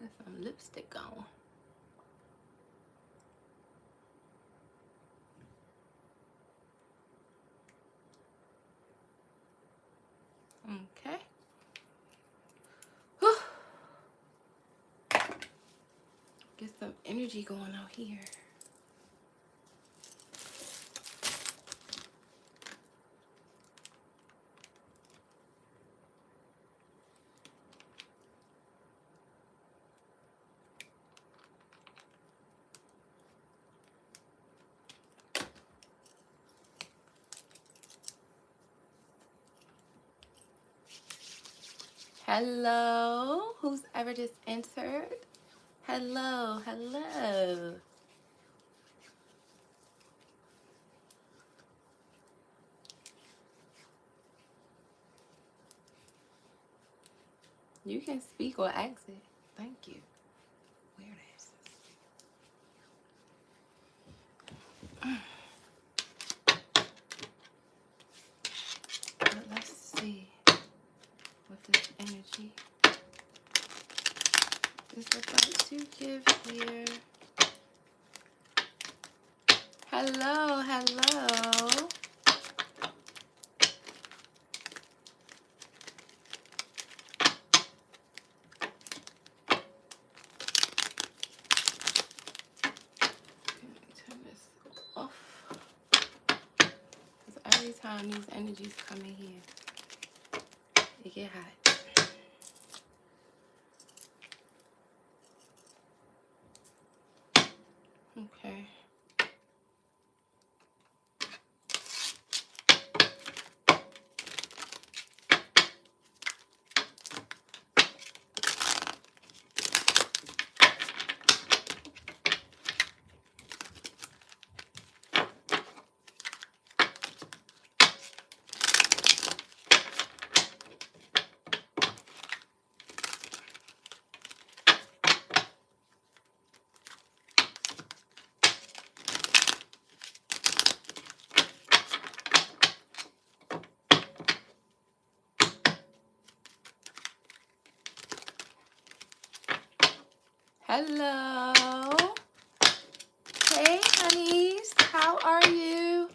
Put some lipstick on. Okay. Whew. Get some energy going out here. Hello, who's ever just entered? Hello, hello. You can speak or exit. Thank you. Weird asses. Let's see what this energy is about to give here. Hello, hello. Turn this off. Because every time these energies come in here, it get hot. Okay. Hello. Hey, honeys. How are you?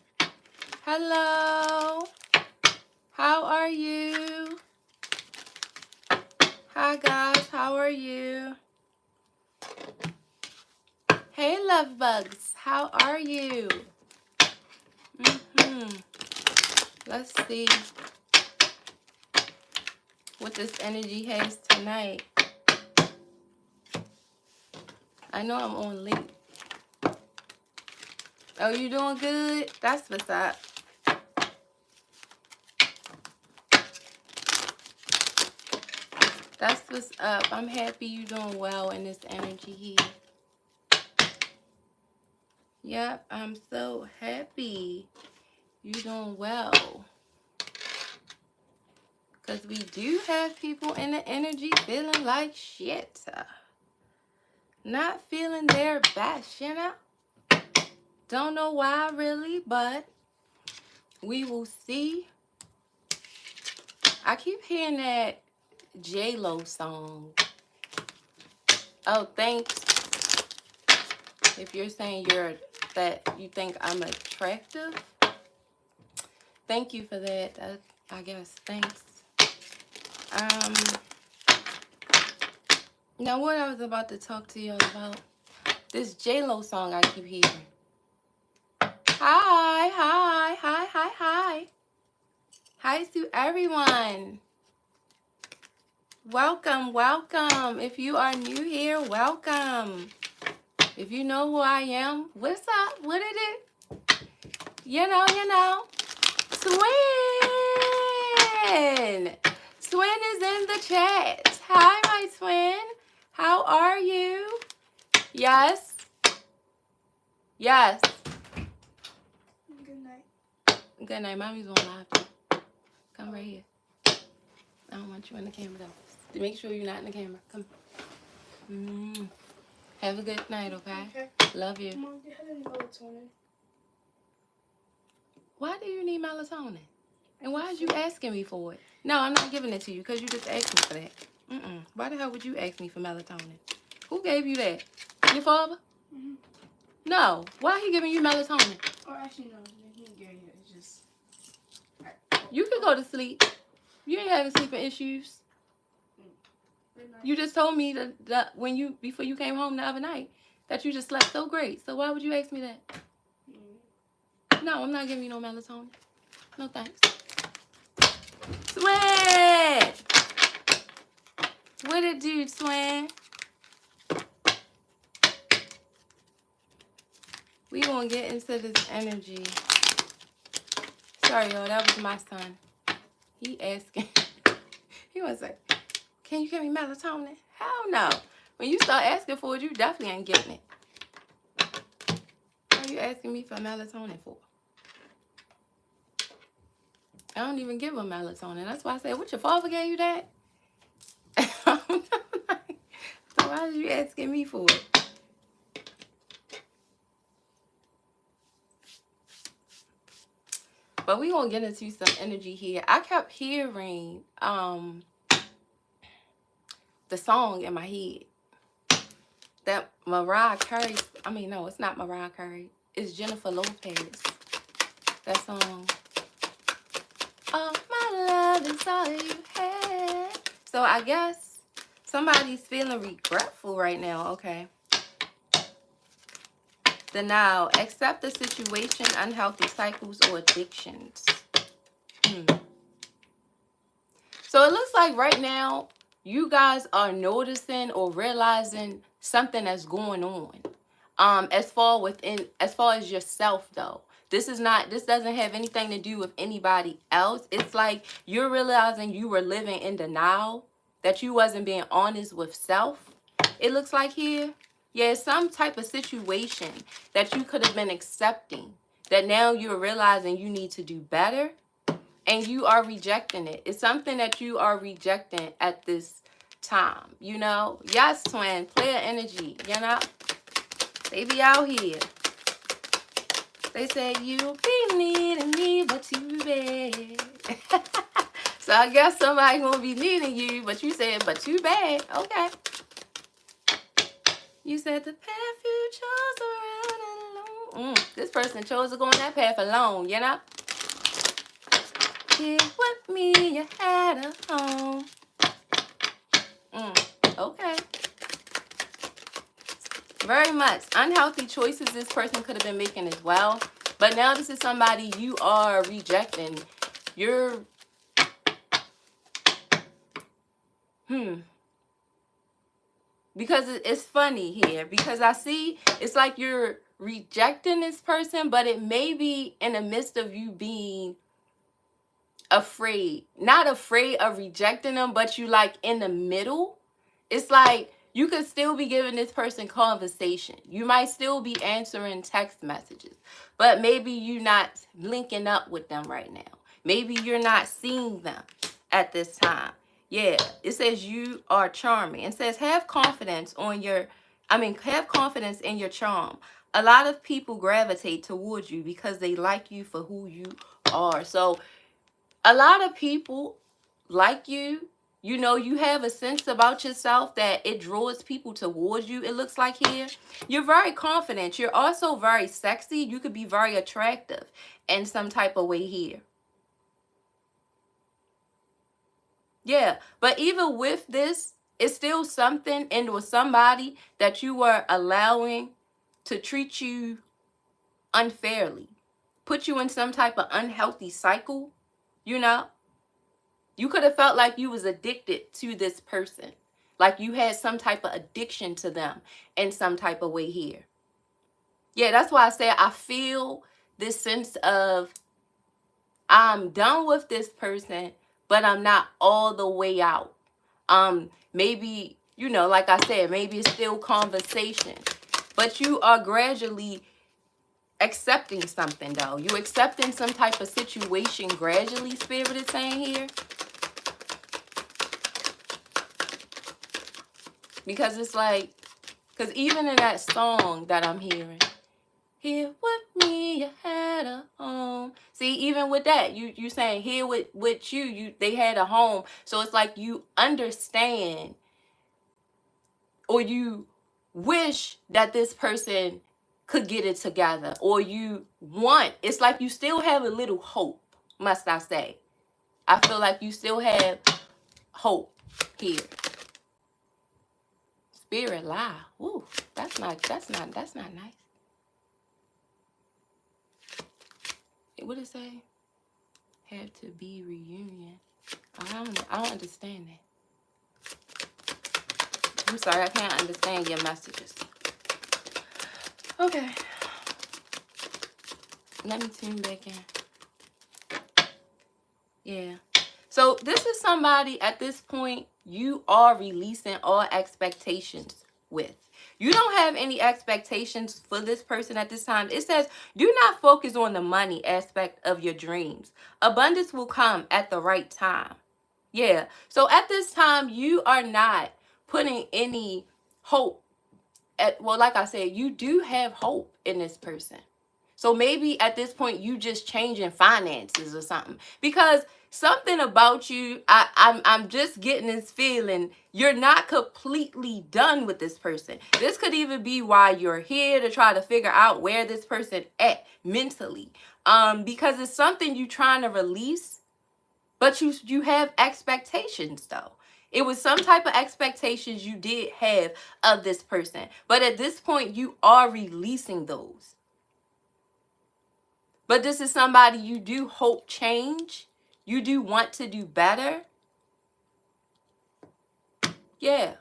Hello. How are you? Hi, guys. How are you? Hey, love bugs. How are you? Let's see what this energy has tonight. I know I'm on late. Oh, you doing good? That's what's up. That's what's up. I'm happy you doing well in this energy here. Yep, I'm so happy you doing well. Because we do have people in the energy feeling like shit. Not feeling their best, you know? Don't know why really, but we will see. I keep hearing that J-Lo song. Oh, thanks. If you're saying that you think I'm attractive, thank you for that. I guess. Thanks. Now what I was about to talk to you about, this J-Lo song I keep hearing. Hi, hi, hi, hi, hi. Hi to everyone. Welcome, welcome. If you are new here, welcome. If you know who I am, what's up? What it is? You know. Swin! Swin is in the chat. Hi, my twin. How are you? Yes. Yes. Good night. Good night. Mommy's on live. Come right here. I don't want you in the camera, though. Make sure you're not in the camera. Come. Have a good night, okay? Okay. Love you. Mom, do you have any melatonin? Why do you need melatonin? And why are you asking me for it? No, I'm not giving it to you because you just asked me for that. Why the hell would you ask me for melatonin? Who gave you that? Your father? Mm-hmm. No. Why he giving you melatonin? Or actually, no. He didn't give it. It's just... You could go to sleep. You ain't having sleeping issues. You just told me that when before you came home the other night that you just slept so great. So why would you ask me that? No, I'm not giving you no melatonin. No thanks. Sweat! What it do, Swan? We gonna get into this energy. Sorry, y'all, that was my son. He asking. He was like, can you give me melatonin? Hell no. When you start asking for it, you definitely ain't getting it. What are you asking me for melatonin for? I don't even give him melatonin. That's why I said, what, your father gave you that? So why are you asking me for it? But we gonna get into some energy here. I kept hearing the song in my head. That Mariah Carey, no, it's not Mariah Carey. It's Jennifer Lopez. That song. Oh, my love is all you had. So I guess somebody's feeling regretful right now. Okay. Denial. Accept the situation, unhealthy cycles, or addictions. So it looks like right now you guys are noticing or realizing something that's going on. As far as yourself though. This doesn't have anything to do with anybody else. It's like you're realizing you were living in denial, that you wasn't being honest with self. It looks like here. Yeah, some type of situation that you could have been accepting, that now you're realizing you need to do better, and you are rejecting it. It's something that you are rejecting at this time, you know? Yes, twin, player energy, you know? They be out here. They say, you be needing me, but too bad. So I guess somebody gonna be needing you, but you said, but too bad. Okay. You said the path you chose around alone. This person chose to go on that path alone, you know? Here with me, you had a home. Okay. Very much. Unhealthy choices this person could have been making as well. But now this is somebody you are rejecting. You're... Because it's funny here. Because I see it's like you're rejecting this person, but it may be in the midst of you being afraid. Not afraid of rejecting them, but you like in the middle. It's like you could still be giving this person conversation. You might still be answering text messages, but maybe you're not linking up with them right now. Maybe you're not seeing them at this time. Yeah, it says you are charming. It says have confidence have confidence in your charm. A lot of people gravitate towards you because they like you for who you are. So a lot of people like you. You know, you have a sense about yourself that it draws people towards you. It looks like here. You're very confident. You're also very sexy. You could be very attractive in some type of way here. Yeah, but even with this, it's still something with somebody that you were allowing to treat you unfairly. Put you in some type of unhealthy cycle, you know? You could have felt like you was addicted to this person. Like you had some type of addiction to them in some type of way here. Yeah, that's why I say I feel this sense of I'm done with this person, but I'm not all the way out. Maybe, you know, like I said, maybe it's still conversation. But you are gradually accepting something, though. You're accepting some type of situation gradually, Spirit is saying here. Because it's like, because even in that song that I'm hearing, here with me, you had a home. See, even with that, you saying here with you, they had a home. So it's like you understand, or you wish that this person could get it together, or you want, it's like you still have a little hope, must I say. I feel like you still have hope here. Spirit lie. Ooh, that's not nice. What did it say? Have to be reunion. I don't understand that. I'm sorry, I can't understand your messages. Okay. Let me tune back in. Yeah. So this is somebody at this point you are releasing all expectations with. You don't have any expectations for this person at this time. It says, do not focus on the money aspect of your dreams. Abundance will come at the right time. Yeah. So at this time, you are not putting any hope well, like I said, you do have hope in this person. So maybe at this point you just changing finances or something, because something about you, I'm just getting this feeling you're not completely done with this person. This could even be why you're here, to try to figure out where this person at mentally, because it's something you trying to release, but you have expectations though. It was some type of expectations you did have of this person, but at this point you are releasing those. But this is somebody you do hope change. You do want to do better. Yeah.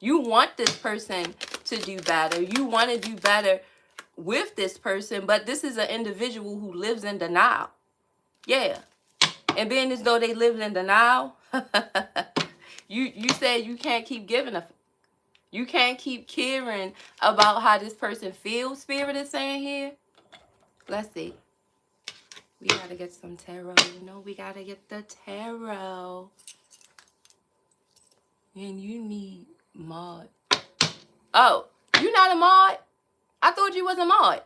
You want this person to do better. You want to do better with this person. But this is an individual who lives in denial. Yeah. And being as though they live in denial, you said you can't keep giving a... You can't keep caring about how this person feels, Spirit is saying here. Let's see. We gotta get some tarot. You know, we gotta get the tarot. And you need mod. Oh, you not a mod? I thought you was a mod.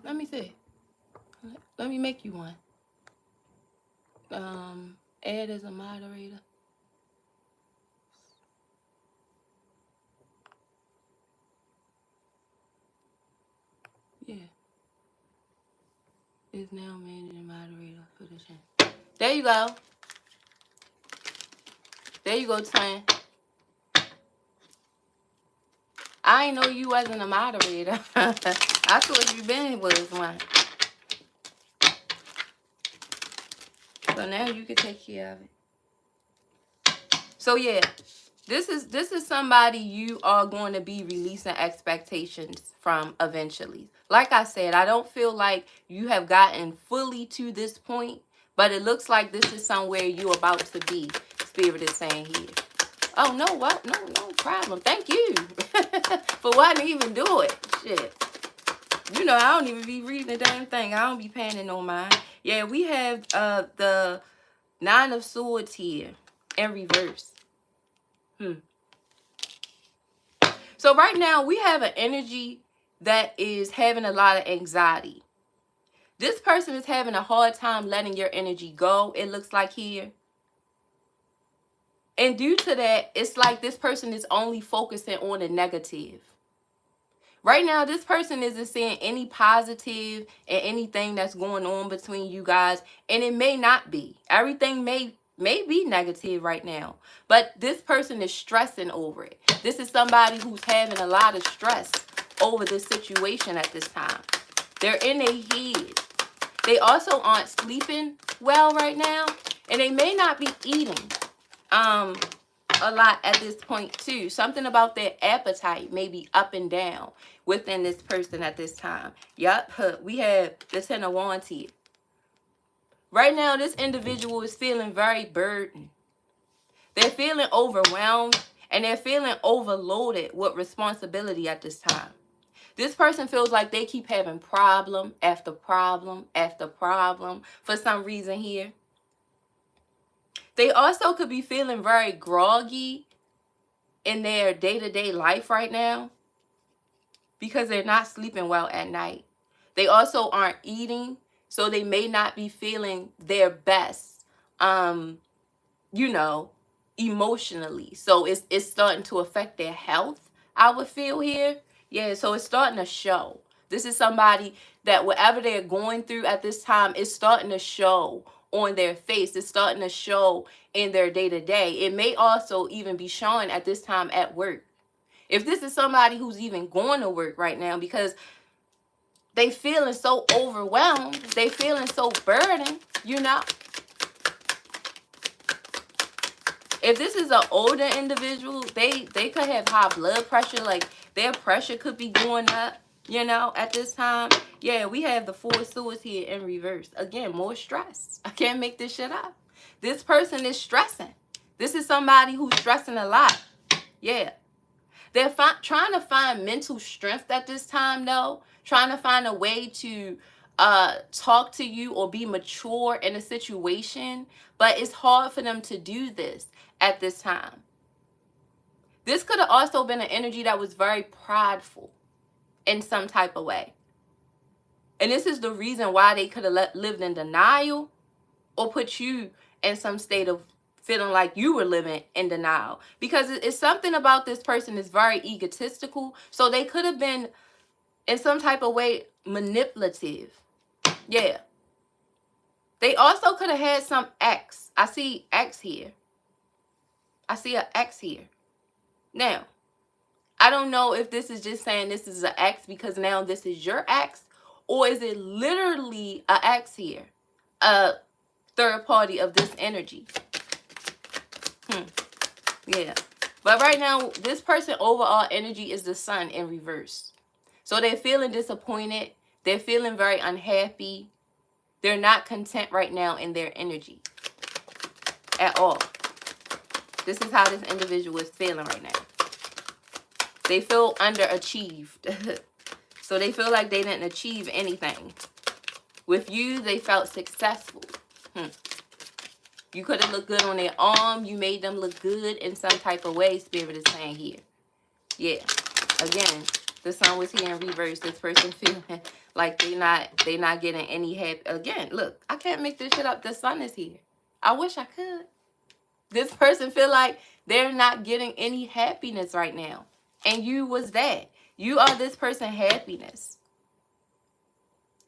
Let me see. Let me make you one. Add as a moderator. Yeah. Is now managing moderator for the channel. There you go. There you go, twin. I ain't know you wasn't a moderator. I thought you been was one. So now you can take care of it. So yeah, this is somebody you are going to be releasing expectations from eventually. Like I said, I don't feel like you have gotten fully to this point, but it looks like this is somewhere you're about to be, Spirit is saying here. Oh, no, what? No problem. Thank you for letting me even do it. Shit. You know, I don't even be reading the damn thing. I don't be paying it no mind. Yeah, we have the Nine of Swords here in reverse. So right now, we have an energy that is having a lot of anxiety. This person is having a hard time letting your energy go, it looks like here. And due to that, it's like this person is only focusing on the negative. Right now, this person isn't seeing any positive and anything that's going on between you guys. And it may not be. Everything may be negative right now. But this person is stressing over it. This is somebody who's having a lot of stress over this situation at this time. They're in their head. They also aren't sleeping well right now. And they may not be eating a lot at this point too. Something about their appetite may be up and down within this person at this time. Yup, we have the Ten of Wands here. Right now, this individual is feeling very burdened. They're feeling overwhelmed and they're feeling overloaded with responsibility at this time. This person feels like they keep having problem after problem after problem for some reason here. They also could be feeling very groggy in their day-to-day life right now because they're not sleeping well at night. They also aren't eating, so they may not be feeling their best, you know, emotionally. So it's starting to affect their health, I would feel here. Yeah, so it's starting to show. This is somebody that whatever they're going through at this time is starting to show on their face. It's starting to show in their day-to-day. It may also even be showing at this time at work. If this is somebody who's even going to work right now because they feeling so overwhelmed, they feeling so burdened, you know. If this is an older individual, they could have high blood pressure, like their pressure could be going up, you know, at this time. Yeah, we have the Four of Swords here in reverse. Again, more stress. I can't make this shit up. This person is stressing. This is somebody who's stressing a lot. Yeah. They're trying to find mental strength at this time, though. Trying to find a way to talk to you or be mature in a situation. But it's hard for them to do this at this time. This could have also been an energy that was very prideful in some type of way. And this is the reason why they could have lived in denial or put you in some state of feeling like you were living in denial. Because it's something about this person is very egotistical. So they could have been in some type of way manipulative. Yeah. They also could have had some X. I see X here. I see an X here. Now, I don't know if this is just saying this is an X because now this is your X, or is it literally an X here? A third party of this energy. Yeah. But right now, this person overall energy is the Sun in reverse. So they're feeling disappointed. They're feeling very unhappy. They're not content right now in their energy at all. This is how this individual is feeling right now. They feel underachieved. So they feel like they didn't achieve anything. With you, they felt successful. You could have looked good on their arm. You made them look good in some type of way, Spirit is saying here. Yeah. Again, the Sun was here in reverse. This person feeling like they not getting any happy. Again, look, I can't make this shit up. The Sun is here. I wish I could. This person feel like they're not getting any happiness right now. And you was that. You are this person's happiness.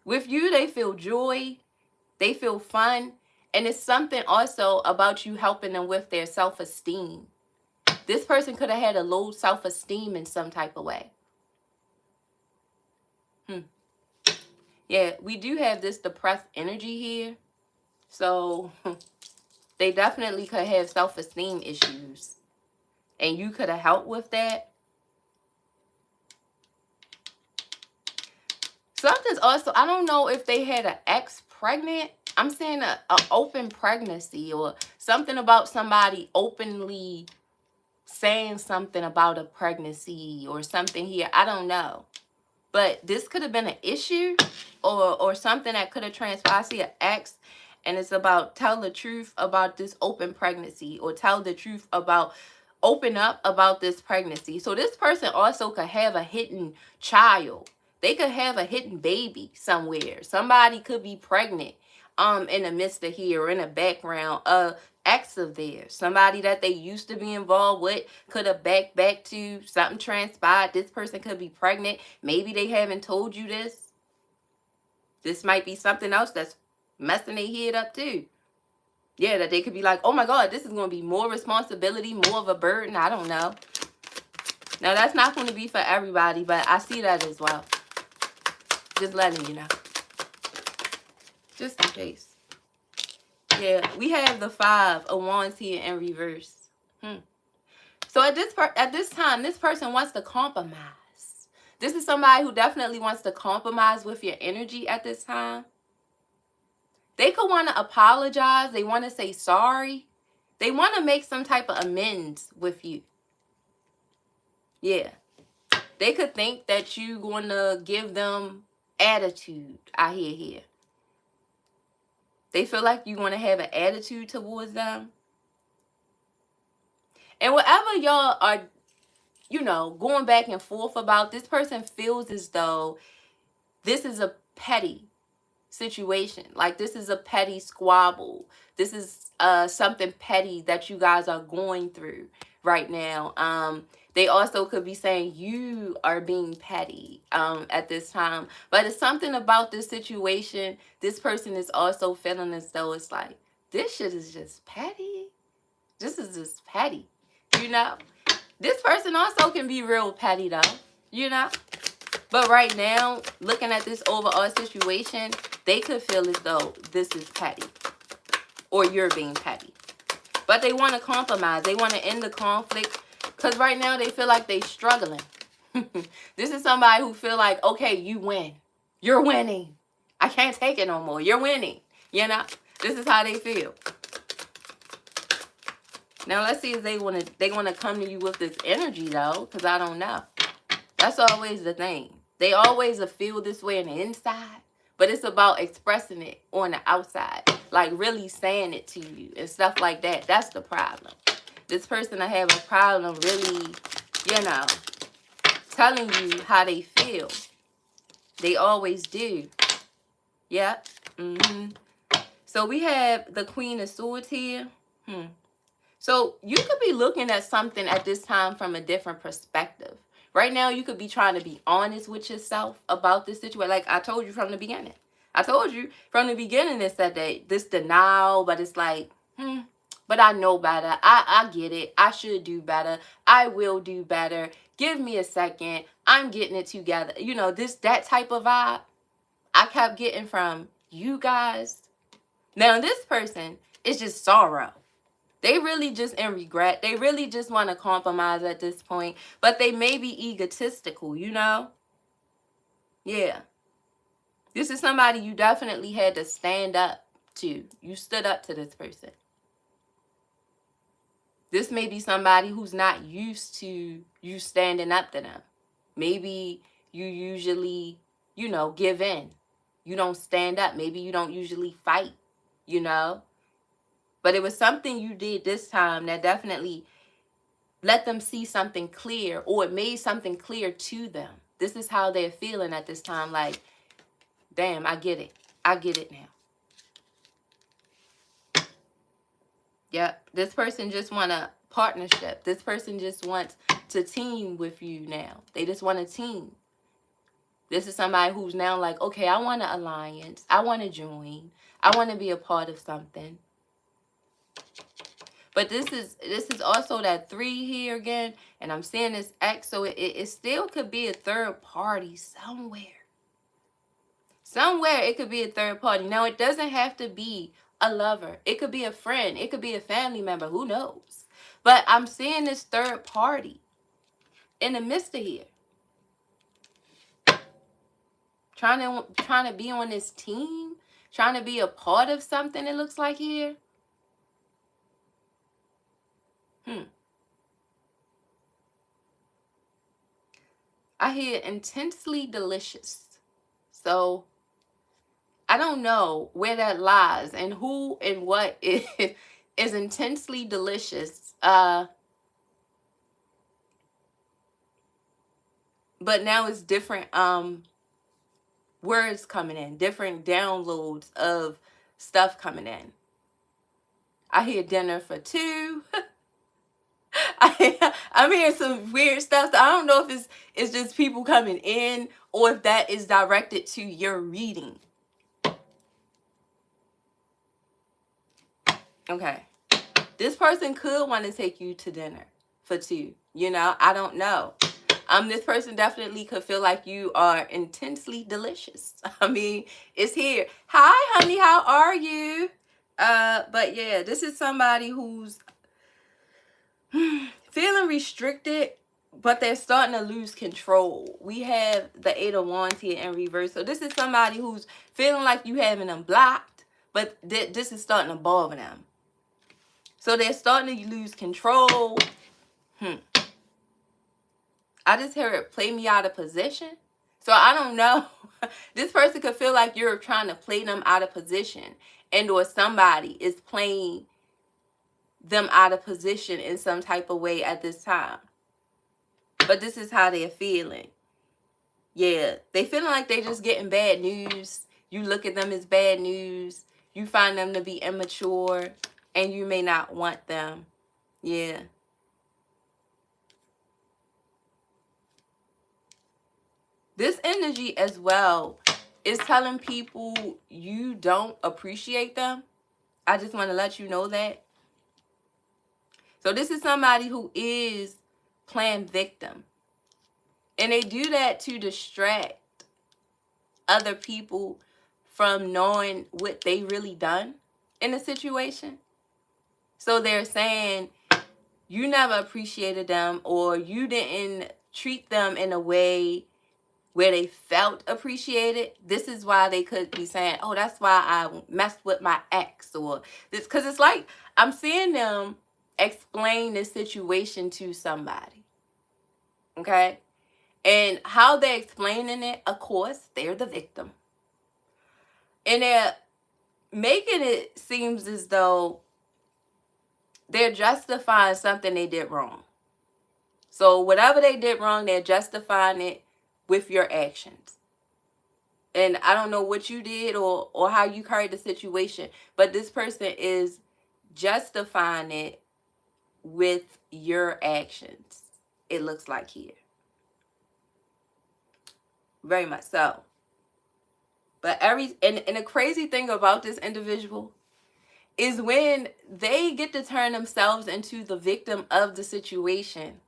With you, they feel joy. They feel fun. And it's something also about you helping them with their self-esteem. This person could have had a low self-esteem in some type of way. Yeah, we do have this depressed energy here. So they definitely could have self-esteem issues. And you could have helped with that. Something's also, I don't know if they had an ex pregnant. I'm saying an open pregnancy or something about somebody openly saying something about a pregnancy or something here. I don't know. But this could have been an issue or something that could have transpired. I see an ex and it's about tell the truth about this open pregnancy or tell the truth about open up about this pregnancy. So this person also could have a hidden child. They could have a hidden baby somewhere. Somebody could be pregnant in the midst of here or in the background. Ex of theirs. Somebody that they used to be involved with could have back to something transpired. This person could be pregnant. Maybe they haven't told you this. This might be something else that's messing their head up too. Yeah, that they could be like, oh my God, this is going to be more responsibility, more of a burden. I don't know. Now, that's not going to be for everybody, but I see that as well. Just letting you know. Just in case. Yeah, we have the Five of Wands here in reverse. So at this time, this person wants to compromise. This is somebody who definitely wants to compromise with your energy at this time. They could want to apologize. They want to say sorry. They want to make some type of amends with you. Yeah. They could think that you're going to give them attitude. I hear here. They feel like you want to have an attitude towards them. And whatever y'all are, you know, going back and forth about, this person feels as though this is a petty situation. Like, this is a petty squabble. This is something petty that you guys are going through right now. They also could be saying you are being petty at this time. But it's something about this situation. This person is also feeling as though it's like, this shit is just petty. This is just petty, you know? This person also can be real petty, though, you know? But right now, looking at this overall situation, they could feel as though this is petty or you're being petty. But they want to compromise. They want to end the conflict because right now they feel like they're struggling. This is somebody who feel like, okay, you win. You're winning. I can't take it no more. You're winning. You know? This is how they feel. Now, let's see if they want to come to you with this energy, though, because I don't know. That's always the thing. They always feel this way on the inside, but it's about expressing it on the outside, like really saying it to you and stuff like that. That's the problem. This person I have a problem really, you know, telling you how they feel. They always do. Yep. So we have the Queen of Swords here. So you could be looking at something at this time from a different perspective. Right now, you could be trying to be honest with yourself about this situation. Like I told you from the beginning. I told you from the beginning it's that this denial, but it's like, but I know better. I get it. I should do better. I will do better. Give me a second. I'm getting it together. You know, that type of vibe I kept getting from you guys. Now, this person is just sorrow. They really just in regret. They really just want to compromise at this point. But they may be egotistical, you know? Yeah. This is somebody you definitely had to stand up to. You stood up to this person. This may be somebody who's not used to you standing up to them. Maybe you usually, you know, give in. You don't stand up. Maybe you don't usually fight, you know? But it was something you did this time that definitely let them see something clear, or it made something clear to them. This is how they're feeling at this time. Like, damn, I get it. I get it now. Yep. This person just want a partnership. This person just wants to team with you now. They just want a team. This is somebody who's now like, okay, I want an alliance. I want to join. I want to be a part of something. But this is also that 3 here again. And I'm seeing this X. So it still could be a third party somewhere. Somewhere it could be a third party. Now, it doesn't have to be a lover. It could be a friend. It could be a family member. Who knows? But I'm seeing this third party in the midst of here. Trying to be on this team. Trying to be a part of something, it looks like here. I hear intensely delicious. So I don't know where that lies and who and what is intensely delicious. But now it's different words coming in, different downloads of stuff coming in. I hear dinner for 2. I'm hearing some weird stuff. So I don't know if it's just people coming in or if that is directed to your reading. Okay. This person could want to take you to dinner for 2. You know, I don't know. This person definitely could feel like you are intensely delicious. I mean, it's here. Hi, honey, how are you? But yeah, this is somebody who's feeling restricted, but they're starting to lose control. We have the 8 of Wands here in reverse. So this is somebody who's feeling like you having them blocked, but this is starting to bother them. So they're starting to lose control. I just heard it play me out of position. So I don't know. This person could feel like you're trying to play them out of position, and or somebody is playing them out of position in some type of way at this time. But this is how they're feeling. Yeah, they feeling like they're just getting bad news. You look at them as bad news. You find them to be immature, and you may not want them. Yeah. This energy as well is telling people you don't appreciate them. I just want to let you know that. So this is somebody who is playing victim. And they do that to distract other people from knowing what they really done in a situation. So they're saying you never appreciated them, or you didn't treat them in a way where they felt appreciated. This is why they could be saying, oh, that's why I messed with my ex, or this, because it's like I'm seeing them explain this situation to somebody. Okay? And how they're explaining it, of course, they're the victim. And they're making it seems as though they're justifying something they did wrong. So whatever they did wrong, they're justifying it with your actions. And I don't know what you did or how you carried the situation, but this person is justifying it with your actions. It looks like here. Very much so. But and the crazy thing about this individual is when they get to turn themselves into the victim of the situation,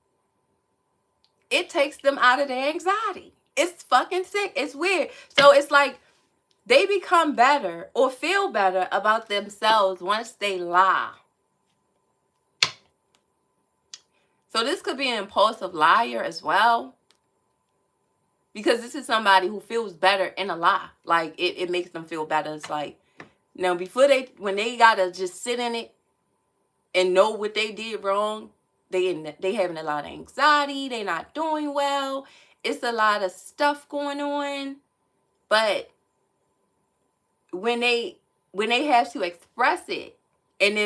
it takes them out of their anxiety. It's fucking sick. It's weird. So it's like they become better or feel better about themselves once they lie. So this could be an impulsive liar as well. Because this is somebody who feels better in a lie. Like it makes them feel better. It's like, now before when they gotta just sit in it and know what they did wrong, they having a lot of anxiety, they not doing well, it's a lot of stuff going on. But when they have to express it, and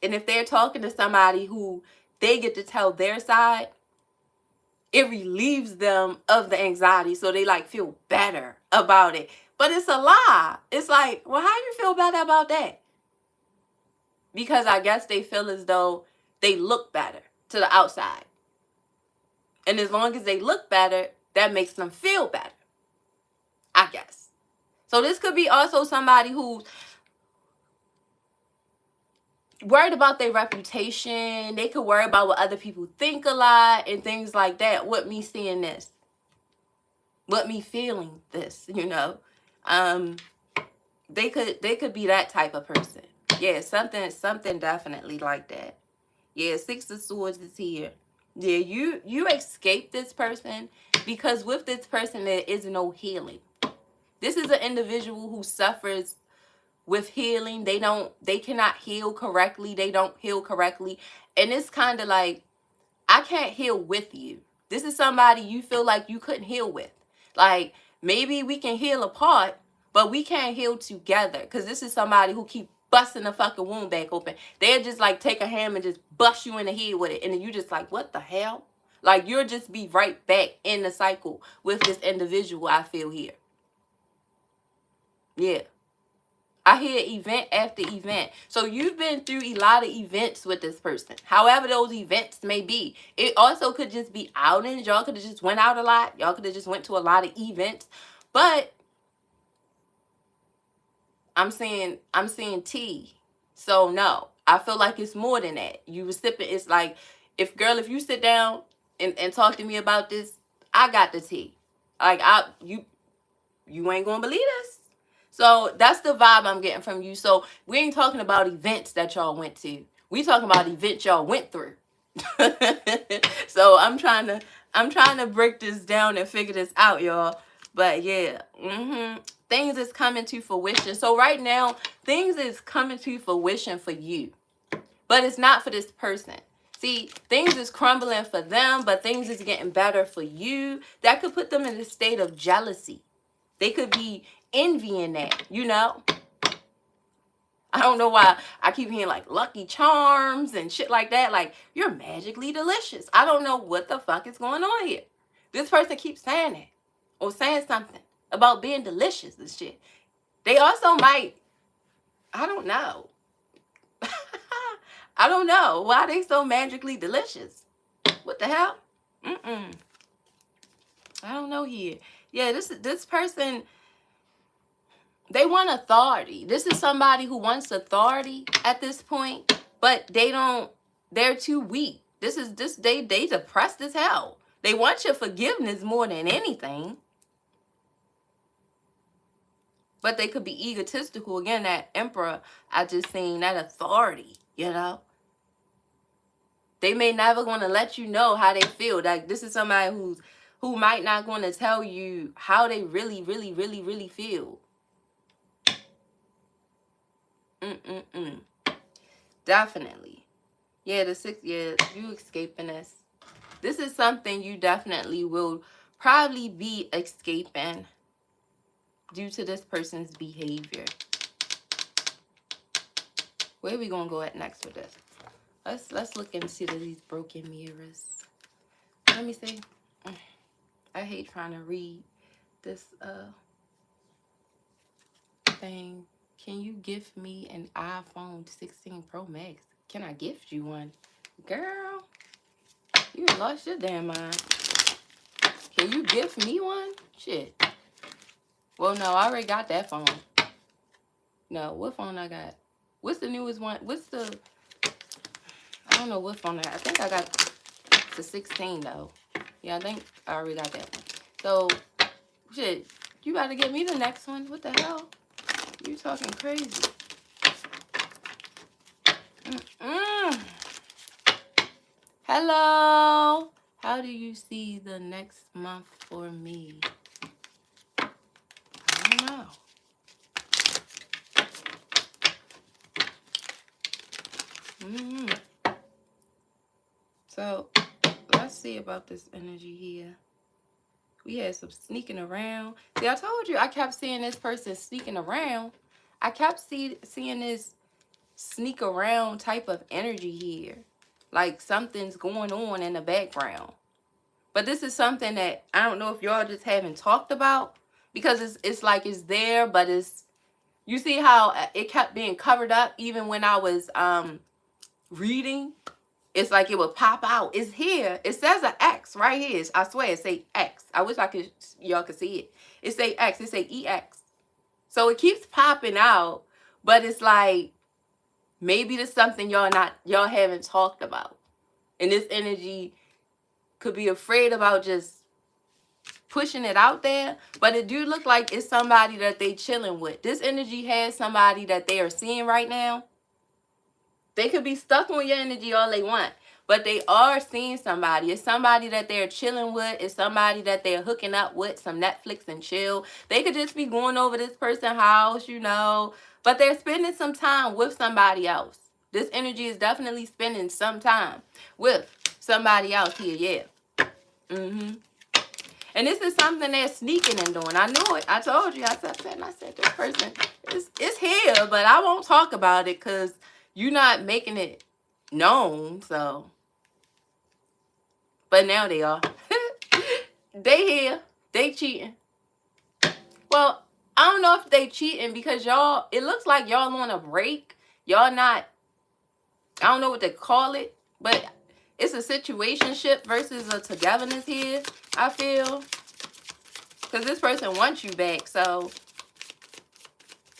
if they're talking to somebody who they get to tell their side, it relieves them of the anxiety, so they like feel better about it. But it's a lie. It's like, well, how you feel better about that? Because I guess they feel as though they look better to the outside. And as long as they look better, that makes them feel better, I guess. So this could be also somebody who's worried about their reputation. They could worry about what other people think a lot and things like that. What me seeing this? What me feeling this, you know? They could be that type of person. Yeah, something definitely like that. Yeah, Six of Swords is here. Yeah, you escape this person because with this person there is no healing. This is an individual who suffers with healing. They cannot heal correctly. They don't heal correctly. And it's kind of like, I can't heal with you. This is somebody you feel like you couldn't heal with. Like, maybe we can heal apart, but we can't heal together. Because this is somebody who keep busting the fucking wound back open. They'll just like take a hammer and just bust you in the head with it. And then you just like, what the hell? Like, you'll just be right back in the cycle with this individual, I feel here. Yeah. I hear event after event. So you've been through a lot of events with this person. However those events may be. It also could just be outings. Y'all could have just went out a lot. Y'all could have just went to a lot of events. But I'm seeing tea. So no, I feel like it's more than that. You were sipping. It's like, if you sit down and talk to me about this, I got the tea. Like, you ain't gonna believe this. So that's the vibe I'm getting from you. So we ain't talking about events that y'all went to. We talking about events y'all went through. So I'm trying to break this down and figure this out, y'all. But yeah, things is coming to fruition. So right now, things is coming to fruition for you. But it's not for this person. See, things is crumbling for them, but things is getting better for you. That could put them in a state of jealousy. They could be envying that, you know? I don't know why I keep hearing like Lucky Charms and shit like that. Like, you're magically delicious. I don't know what the fuck is going on here. This person keeps saying it or saying something about being delicious and shit. They also might, I don't know. I don't know why they so magically delicious. What the hell? I don't know here. Yeah, this person, they want authority. This is somebody who wants authority at this point, but they're too weak. They depressed as hell. They want your forgiveness more than anything. But they could be egotistical. Again, that emperor I just seen, that authority, you know. They may never want to let you know how they feel. Like, this is somebody who might not going to tell you how they really, really, really, really feel. Definitely. Yeah, the 6, yeah, you escaping this. This is something you definitely will probably be escaping due to this person's behavior. Where are we going to go at next with this? Let's look and see these broken mirrors. Let me see. I hate trying to read this thing. Can you gift me an iPhone 16 Pro Max? Can I gift you one? Girl, you lost your damn mind. Can you gift me one? Shit. Well, no, I already got that phone. No, what phone I got? What's the newest one? I don't know what phone I got. I think I got the 16 though. Yeah, I think I already got that one. So, shit, you gotta get me the next one. What the hell? You talking crazy. Hello. How do you see the next month for me? I don't know. So, let's see about this energy here. We had some sneaking around. See, I told you I kept seeing this person sneaking around. I kept seeing this sneak around type of energy here. Like something's going on in the background. But this is something that I don't know if y'all just haven't talked about. Because it's like it's there, but it's... You see how it kept being covered up even when I was reading? It's like it would pop out. It's here. It says an X right here. I swear it say X. I wish y'all could see it. It say X. It say EX. So it keeps popping out, but it's like maybe there's something y'all haven't talked about. And this energy could be afraid about just pushing it out there, but it do look like it's somebody that they chilling with. This energy has somebody that they are seeing right now. They could be stuck on your energy all they want, but they are seeing somebody. It's somebody that they're chilling with. It's somebody that they're hooking up with, some Netflix and chill. They could just be going over this person's house, you know, but they're spending some time with somebody else. This energy is definitely spending some time with somebody else here, yeah. And this is something they're sneaking and doing. I knew it. I told you. I said this person, it's here, but I won't talk about it because you're not making it known, so. But now they are. They here. They cheating. Well, I don't know if they cheating because y'all, it looks like y'all on a break. Y'all not, I don't know what they call it, but it's a situationship versus a togetherness here, I feel. Because this person wants you back, so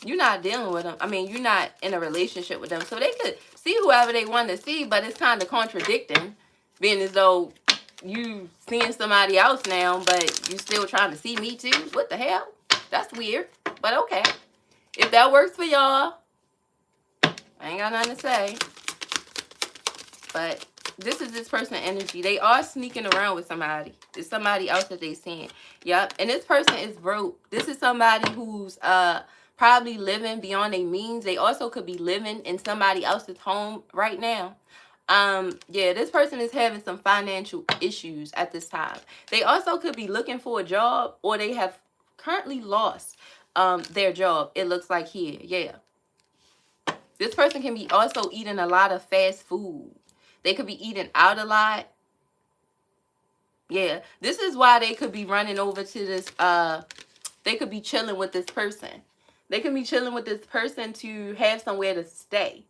you're not dealing with them. I mean, you're not in a relationship with them. So they could see whoever they want to see, but it's kind of contradicting. Being as though you seeing somebody else now, but you still trying to see me too. What the hell? That's weird. But okay. If that works for y'all, I ain't got nothing to say. But this is this person energy. They are sneaking around with somebody. It's somebody else that they seeing. Yep. And this person is broke. This is somebody who's probably living beyond their means. They also could be living in somebody else's home right now. Yeah, this person is having some financial issues at this time. They also could be looking for a job, or they have currently lost their job. It looks like here. Yeah. This person can be also eating a lot of fast food. They could be eating out a lot. Yeah. This is why they could be running over to this, they could be chilling with this person. They could be chilling with this person to have somewhere to stay.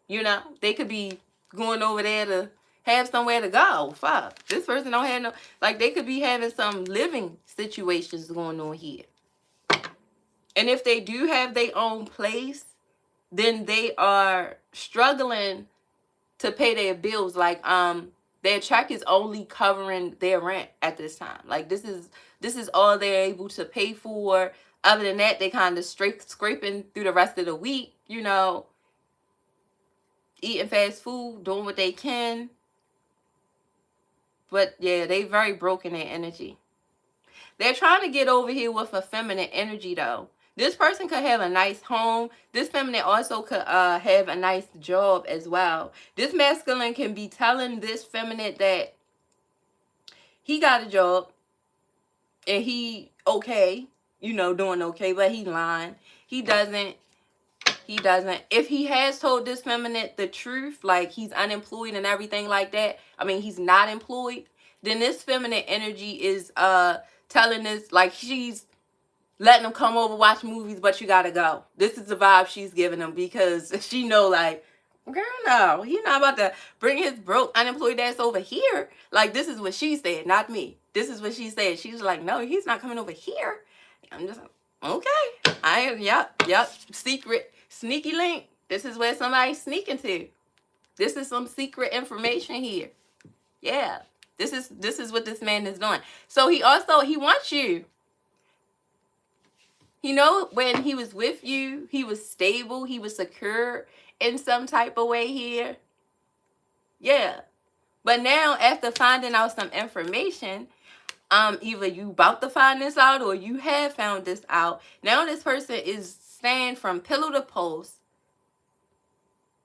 You know, they could be going over there to have somewhere to go. Fuck. This person don't have no, like, they could be having some living situations going on here. And if they do have their own place, then they are struggling to pay their bills. Like, their check is only covering their rent at this time. Like, this is all they're able to pay for. Other than that, they kind of scraping through the rest of the week, you know, eating fast food, doing what they can. But yeah, they very broken in energy. They're trying to get over here with a feminine energy, though. This person could have a nice home. This feminine also could have a nice job as well. This masculine can be telling this feminine that he got a job and he okay, you know, doing okay, but he lying. He doesn't. If he has told this feminine the truth, like he's unemployed and everything like that, I mean, he's not employed, then this feminine energy is telling this, like, she's letting him come over, watch movies, but you gotta go. This is the vibe she's giving him, because she know, like, girl, no, he's not about to bring his broke, unemployed ass over here. Like, this is what she said, not me. This is what she said. She was like, no, he's not coming over here. I'm just like, okay. Yep. Secret, sneaky link. This is where somebody's sneaking to. This is some secret information here. Yeah. This is what this man is doing. So he wants you. You know, when he was with you, he was stable, he was secure in some type of way here. Yeah. But now, after finding out some information, either you about to find this out or you have found this out. Now this person is staying from pillow to post.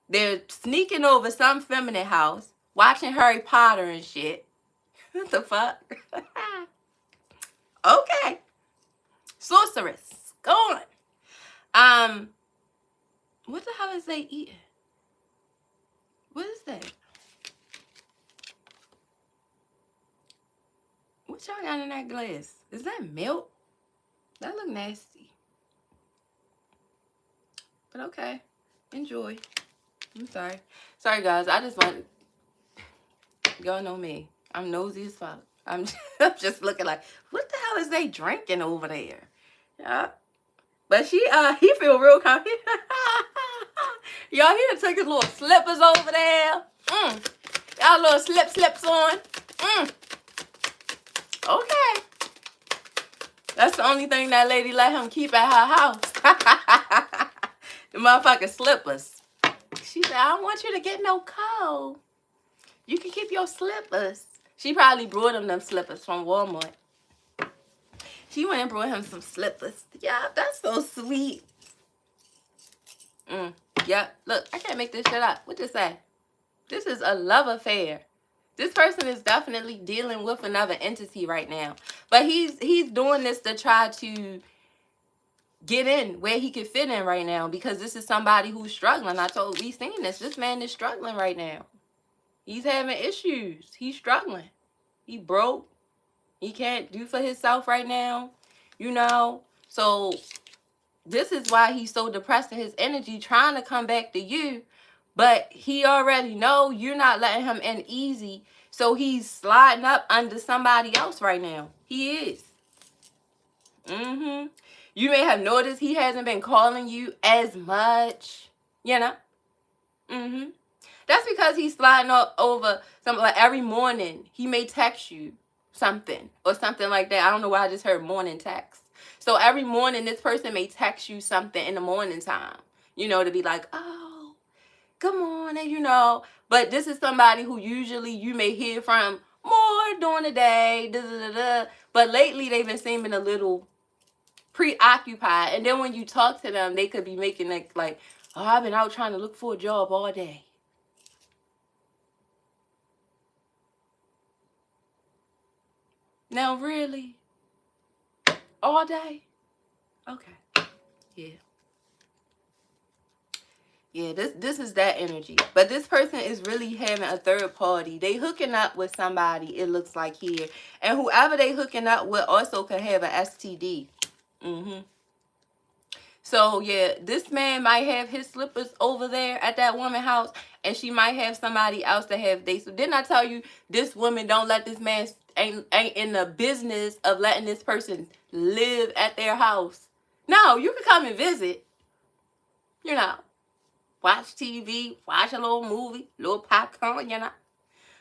They're sneaking over some feminine house, watching Harry Potter and shit. What the fuck? Okay. Sorceress. Go on. What the hell is they eating? What is that? What y'all got in that glass? Is that milk? That look nasty. But okay. Enjoy. I'm sorry. Sorry, guys. I just want... Y'all know me. I'm nosy as fuck. I'm just looking like, what the hell is they drinking over there? Yeah. But he feel real confident. Y'all, he done took his little slippers over there. Y'all little slips on. Okay. That's the only thing that lady let him keep at her house. The motherfucking slippers. She said, I don't want you to get no cold. You can keep your slippers. She probably brought him them slippers from Walmart. She went and brought him some slippers. Yeah, that's so sweet. Yeah, look, I can't make this shit up. What this say? This is a love affair. This person is definitely dealing with another entity right now. But he's doing this to try to get in where he can fit in right now, because this is somebody who's struggling. We seen this. This man is struggling right now. He's having issues. He's struggling. He broke. He can't do for himself right now, you know. So this is why he's so depressed in his energy, trying to come back to you. But he already know you're not letting him in easy. So he's sliding up under somebody else right now. He is. You may have noticed he hasn't been calling you as much, you know. That's because he's sliding over something. Like every morning, he may text you something or something like that. I don't know why I just heard morning text. So every morning, this person may text you something in the morning time, you know, to be like, oh, good morning, you know. But this is somebody who usually you may hear from more during the day. But lately, they've been seeming a little preoccupied. And then when you talk to them, they could be making it like, oh, I've been out trying to look for a job all day. Now, really? All day? Okay. Yeah. Yeah, this is that energy. But this person is really having a third party. They hooking up with somebody, it looks like here. And whoever they hooking up with also could have an STD. So, yeah, this man might have his slippers over there at that woman's house, and she might have somebody else to have they. So, didn't I tell you this woman don't let this man, ain't in the business of letting this person live at their house? No, you can come and visit, you know, watch TV, watch a little movie, little popcorn, you know.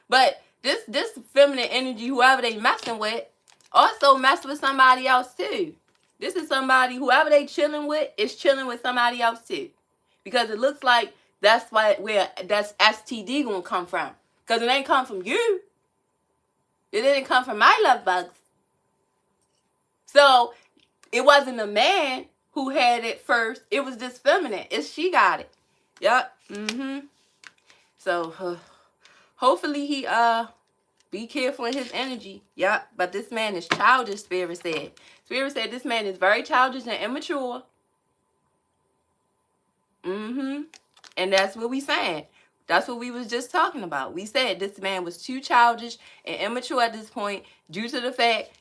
But this feminine energy, whoever they messing with, also mess with somebody else too. This is somebody, whoever they chilling with, is chilling with somebody else too. Because it looks like that's where that's STD gonna come from. Because it ain't come from you. It didn't come from my love bugs. So it wasn't a man who had it first. It was this feminine. She got it. Yep. So hopefully he be careful in his energy. Yep. But this man is childish, Spirit said. Spirit said this man is very childish and immature. And that's what we saying. That's what we was just talking about. We said this man was too childish and immature at this point due to the fact,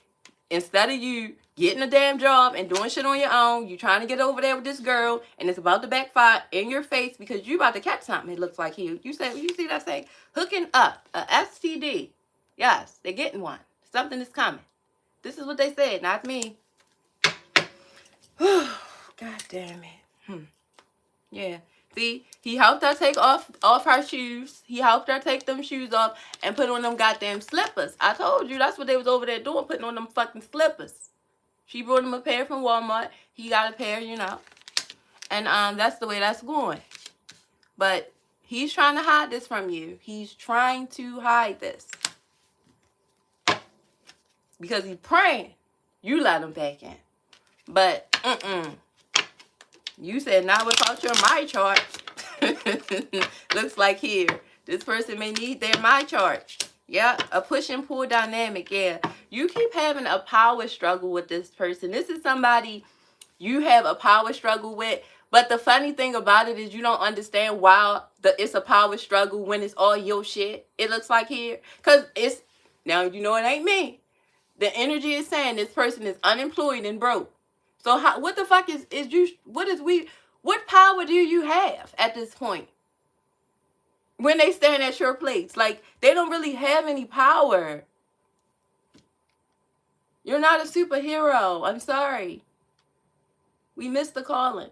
instead of you getting a damn job and doing shit on your own, you trying to get over there with this girl, and it's about to backfire in your face because you about to catch something. It looks like here. You see that say hooking up a STD. Yes, they're getting one. Something is coming. This is what they said, not me. God damn it. Yeah. See, he helped her take off her shoes. He helped her take them shoes off and put on them goddamn slippers. I told you that's what they was over there doing, putting on them fucking slippers. She brought him a pair from Walmart. He got a pair, you know. And that's the way that's going. But he's trying to hide this from you. He's trying to hide this. Because he's praying you let him back in. But, you said not without your my chart. Looks like here. This person may need their my chart. Yeah, a push and pull dynamic. Yeah, you keep having a power struggle with this person. This is somebody you have a power struggle with. But the funny thing about it is you don't understand why it's a power struggle when it's all your shit. It looks like here. Because it's, now you know it ain't me. The energy is saying this person is unemployed and broke. So what the fuck is you, what power do you have at this point? When they stand at your place, like they don't really have any power. You're not a superhero. I'm sorry. We missed the calling.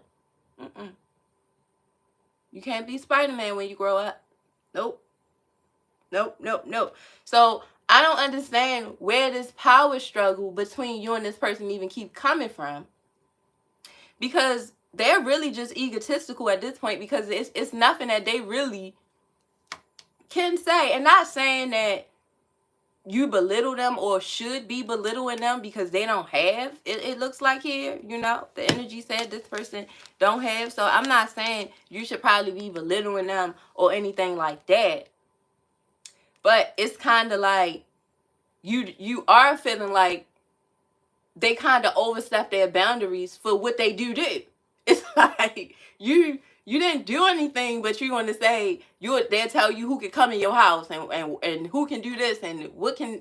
You can't be Spider-Man when you grow up. Nope. So I don't understand where this power struggle between you and this person even keep coming from. Because they're really just egotistical at this point, because it's nothing that they really can say. And not saying that you belittle them or should be belittling them because they don't have. It looks like here, you know, the energy said this person don't have. So I'm not saying you should probably be belittling them or anything like that. But it's kind of like you are feeling like they kind of overstep their boundaries for what they do. It's like you didn't do anything, but you're going to say they'll tell you who can come in your house and who can do this and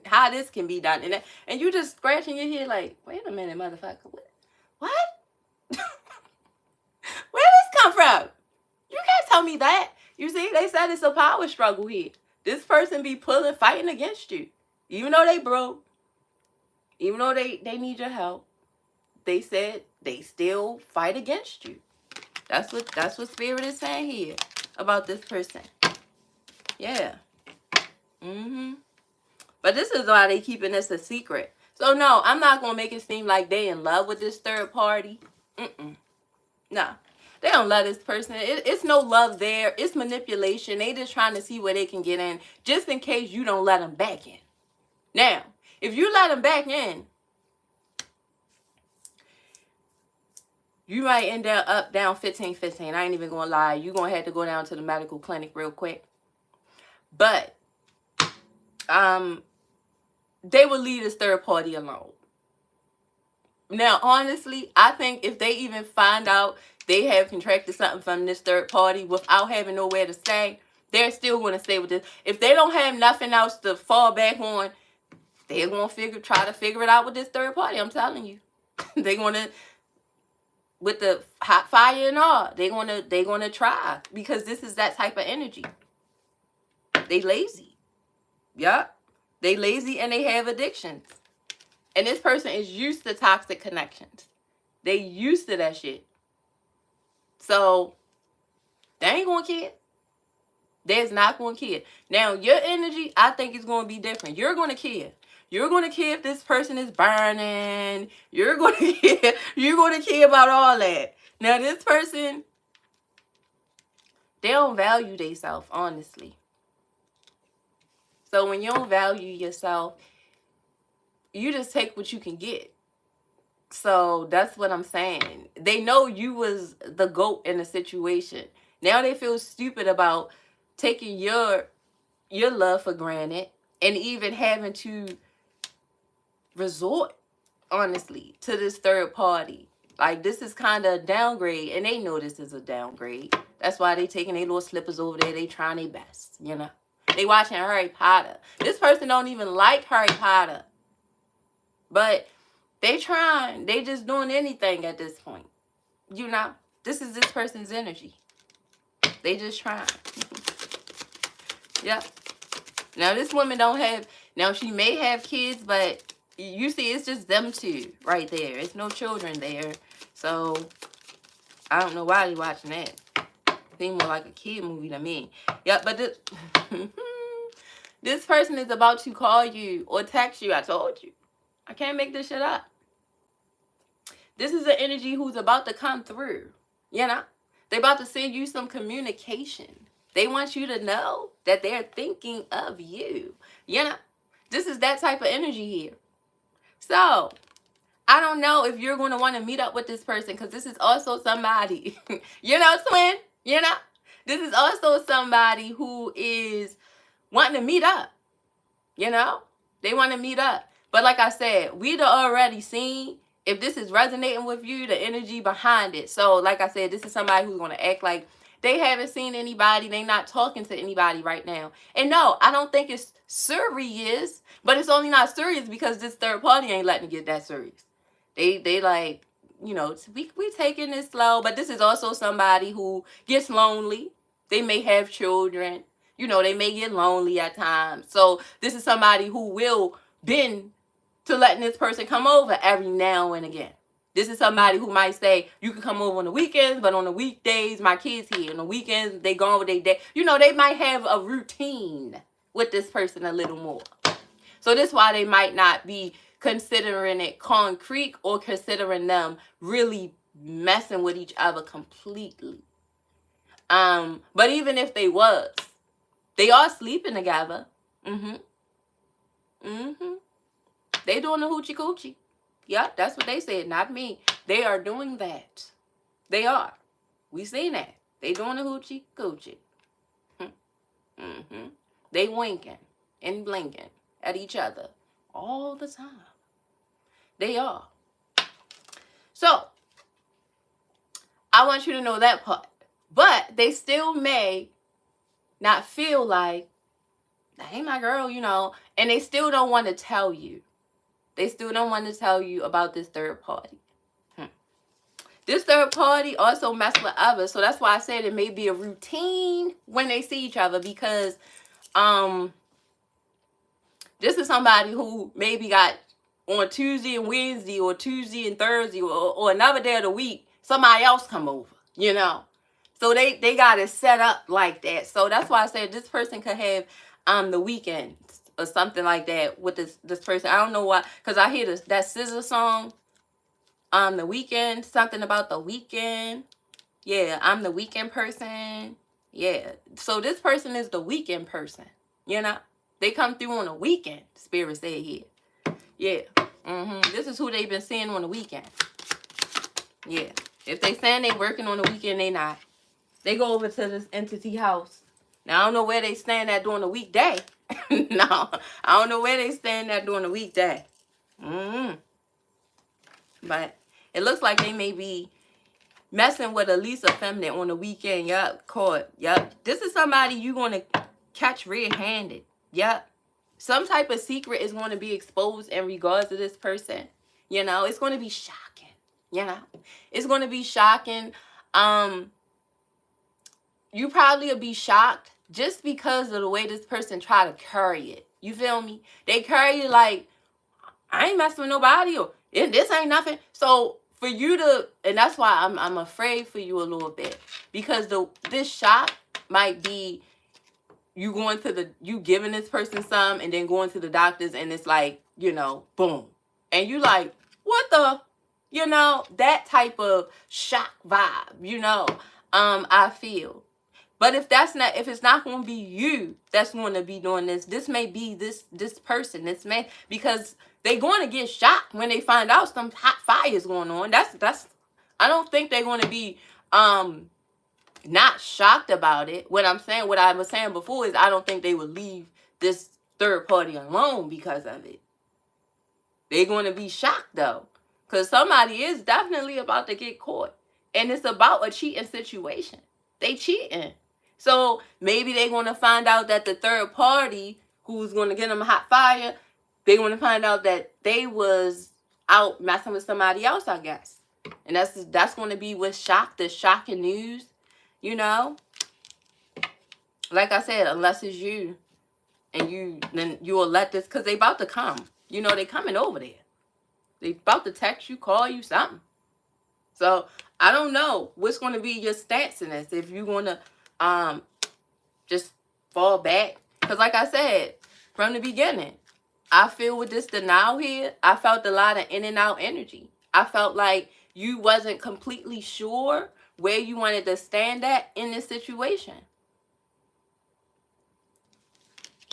how this can be done, and you just scratching your head like, wait a minute, motherfucker, what? Where this come from? You can't tell me that. You see, they said it's a power struggle here. This person be fighting against you, even though they broke. Even though they need your help, they said they still fight against you. That's what Spirit is saying here about this person. Yeah. But this is why they keeping this a secret. So no, I'm not gonna make it seem like they in love with this third party. No. They don't love this person. It's no love there. It's manipulation. They just trying to see where they can get in, just in case you don't let them back in. Now, if you let them back in, you might end up down 15. I ain't even gonna lie. You're gonna have to go down to the medical clinic real quick. But they will leave this third party alone. Now, honestly, I think if they even find out they have contracted something from this third party without having nowhere to stay, they're still going to stay with this. If they don't have nothing else to fall back on, they're going to try to figure it out with this third party. I'm telling you. They're going to with the hot fire and all. They gonna try because this is that type of energy. They lazy. Yup. They lazy and they have addictions. And this person is used to toxic connections. They used to that shit. So they ain't gonna care. They's not gonna care. Now your energy, I think, is gonna be different. You're gonna care. You're gonna care if this person is burning. You're gonna care. You're gonna care about all that. Now this person, they don't value themselves, honestly. So when you don't value yourself, you just take what you can get. So that's what I'm saying. They know you was the GOAT in the situation. Now they feel stupid about taking your love for granted and even having to resort, honestly, to this third party. Like, this is kind of a downgrade, and they know this is a downgrade. That's why they taking their little slippers over there. They trying their best, you know. They watching Harry Potter. This person don't even like Harry Potter. But they trying. They just doing anything at this point. You know, this is this person's energy. They just trying. Yep. Now, this woman don't have, now she may have kids, but you see, it's just them two right there. It's no children there. So, I don't know why they watching that. Seems more like a kid movie to me. Yep, but this, this person is about to call you or text you. I told you. I can't make this shit up. This is an energy who's about to come through. You know? They're about to send you some communication. They want you to know that they're thinking of you. You know? This is that type of energy here. So, I don't know if you're going to want to meet up with this person because this is also somebody, you know, twin, you know? This is also somebody who is wanting to meet up, you know? They want to meet up. But like I said, we'd already seen if this is resonating with you, the energy behind it. So like I said, this is somebody who's going to act like they haven't seen anybody. They're not talking to anybody right now. And no, I don't think it's serious. But it's only not serious because this third party ain't letting it get that serious. They like, you know, we taking this slow. But this is also somebody who gets lonely. They may have children. You know, they may get lonely at times. So this is somebody who will bend to letting this person come over every now and again. This is somebody who might say, you can come over on the weekends, but on the weekdays, my kids here. On the weekends, they gone with their day. You know, they might have a routine with this person a little more. So this is why they might not be considering it concrete or considering them really messing with each other completely. But even if they was, they are sleeping together. They doing the hoochie coochie. Yep, that's what they said, not me. They are doing that. They are. We seen that. They doing the hoochie coochie. They winking and blinking at each other all the time. They are. So, I want you to know that part. But they still may not feel like, that ain't my girl, you know, and they still don't want to tell you. They still don't want to tell you about this third party. This third party also mess with others. So that's why I said it may be a routine when they see each other. Because this is somebody who maybe got on Tuesday and Wednesday or Tuesday and Thursday or another day of the week, somebody else come over, you know. So they got it set up like that. So that's why I said this person could have the weekend or something like that with this person. I don't know why, because I hear that SZA song, The Weekend, something about the weekend. Yeah, I'm the weekend person. Yeah, so this person is the weekend person, you know. They come through on the weekend, Spirit said here. Yeah, this is who they've been seeing on the weekend. Yeah, if they saying they working on the weekend, they not. They go over to this entity house. Now, I don't know where they stand at during the weekday. No, I don't know where they stand at during the weekday. But it looks like they may be messing with at least a feminine on the weekend. Yup, caught. Yup. This is somebody you're going to catch red-handed. Yup. Some type of secret is going to be exposed in regards to this person. You know, it's going to be shocking. You know, it's going to be shocking. You probably will be shocked just because of the way this person try to carry it. You feel me? They carry it like, I ain't messing with nobody, or this ain't nothing. So for you to, and that's why I'm afraid for you a little bit, because this shock might be you going to you giving this person some and then going to the doctors and it's like, you know, boom. And you like, what the, you know, that type of shock vibe, you know, I feel. But if it's not going to be you that's going to be doing this may be this person, this man, because they're going to get shocked when they find out some hot fire is going on. That's I don't think they're going to be not shocked about it. What I was saying before is I don't think they would leave this third party alone because of it. They're going to be shocked though, because somebody is definitely about to get caught, and it's about a cheating situation. They cheating. So maybe they're going to find out that the third party who's going to get them a hot fire, they're going to find out that they was out messing with somebody else, I guess. And that's going to be what the shocking news, you know. Like I said, unless it's you, and then you will let this, because they about to come. You know, they coming over there. They about to text you, call you, something. So I don't know what's going to be your stance in this. If you're going to just fall back, because like I said from the beginning, I feel with this denial here, I felt a lot of in and out energy. I felt like you wasn't completely sure where you wanted to stand at in this situation.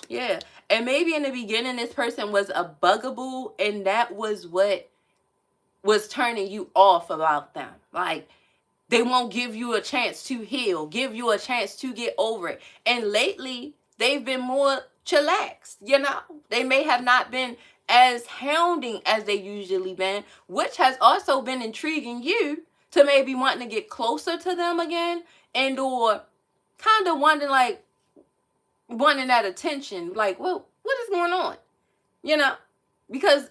Yeah. And maybe in the beginning this person was a bugaboo, and that was what was turning you off about them. Like, they won't give you a chance to heal, give you a chance to get over it. And lately, they've been more chillaxed, you know. They may have not been as hounding as they usually been, which has also been intriguing you to maybe wanting to get closer to them again, and or kind of wanting that attention. Like, well, what is going on? You know, because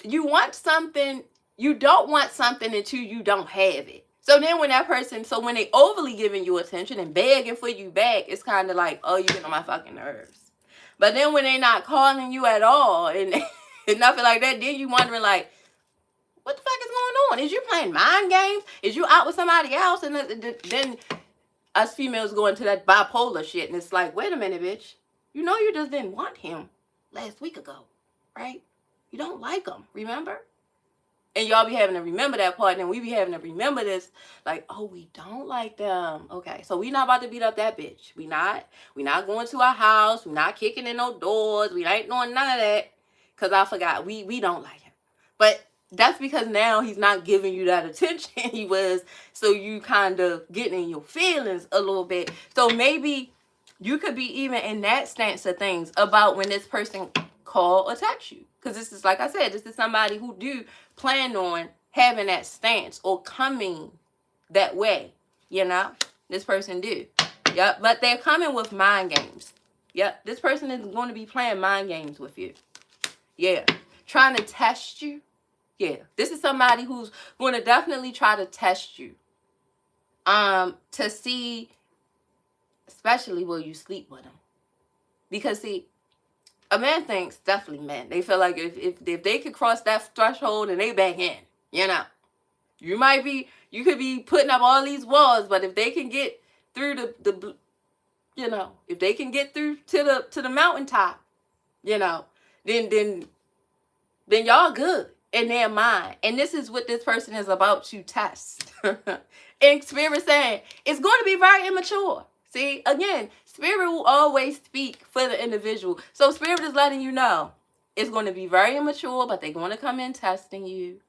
you want something, you don't want something until you don't have it. So then when they overly giving you attention and begging for you back, it's kind of like, oh, you get on my fucking nerves. But then when they not calling you at all and, and nothing like that, then you wondering like, what the fuck is going on? Is you playing mind games? Is you out with somebody else? And then us females go into that bipolar shit, and it's like, wait a minute, bitch. You know you just didn't want him last week ago, right? You don't like him, remember? And y'all be having to remember that part, and we be having to remember this, like, oh, we don't like them. Okay, so we not about to beat up that bitch. We not going to our house. We not kicking in no doors. We ain't doing none of that, because I forgot. We don't like him. But that's because now he's not giving you that attention he was, so you kind of getting in your feelings a little bit. So maybe you could be even in that stance of things about when this person call or text you. Because this is, like I said, this is somebody who do plan on having that stance or coming that way, you know? This person do. Yep, but they're coming with mind games. Yep, this person is going to be playing mind games with you. Yeah, trying to test you. Yeah, this is somebody who's going to definitely try to test you. To see, especially will you sleep with them. Because, see, a man thinks, definitely men, they feel like if they could cross that threshold and they back in, you know. You could be putting up all these walls, but if they can get through the you know, if they can get through to the mountaintop, you know, then y'all good in their mind. And this is what this person is about to test. And Spirit saying it's going to be very immature. See, again, Spirit will always speak for the individual. So Spirit is letting you know it's going to be very immature, but they're going to come in testing you.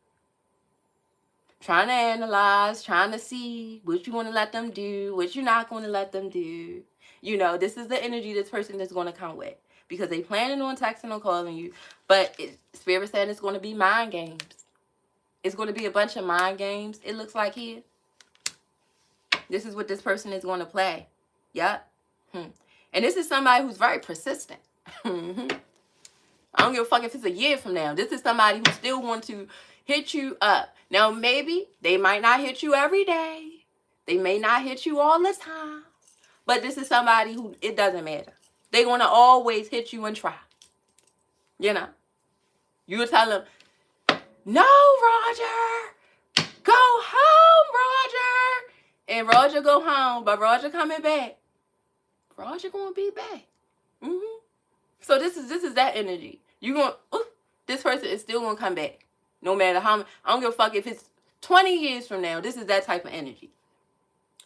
Trying to analyze, trying to see what you want to let them do, what you're not going to let them do. You know, this is the energy this person is going to come with. Because they planning on texting or calling you. But Spirit saying it's going to be mind games. It's going to be a bunch of mind games, it looks like here. This is what this person is going to play. Yep. And this is somebody who's very persistent. I don't give a fuck if it's a year from now. This is somebody who still wants to hit you up. Now, maybe they might not hit you every day. They may not hit you all the time. But this is somebody who, it doesn't matter. They're going to always hit you and try. You know. You would tell them, no, Roger. Go home, Roger. And Roger go home. But Roger coming back. Roger going to be back. So this is that energy. You going, this person is still going to come back. No matter how, I don't give a fuck if it's 20 years from now. This is that type of energy.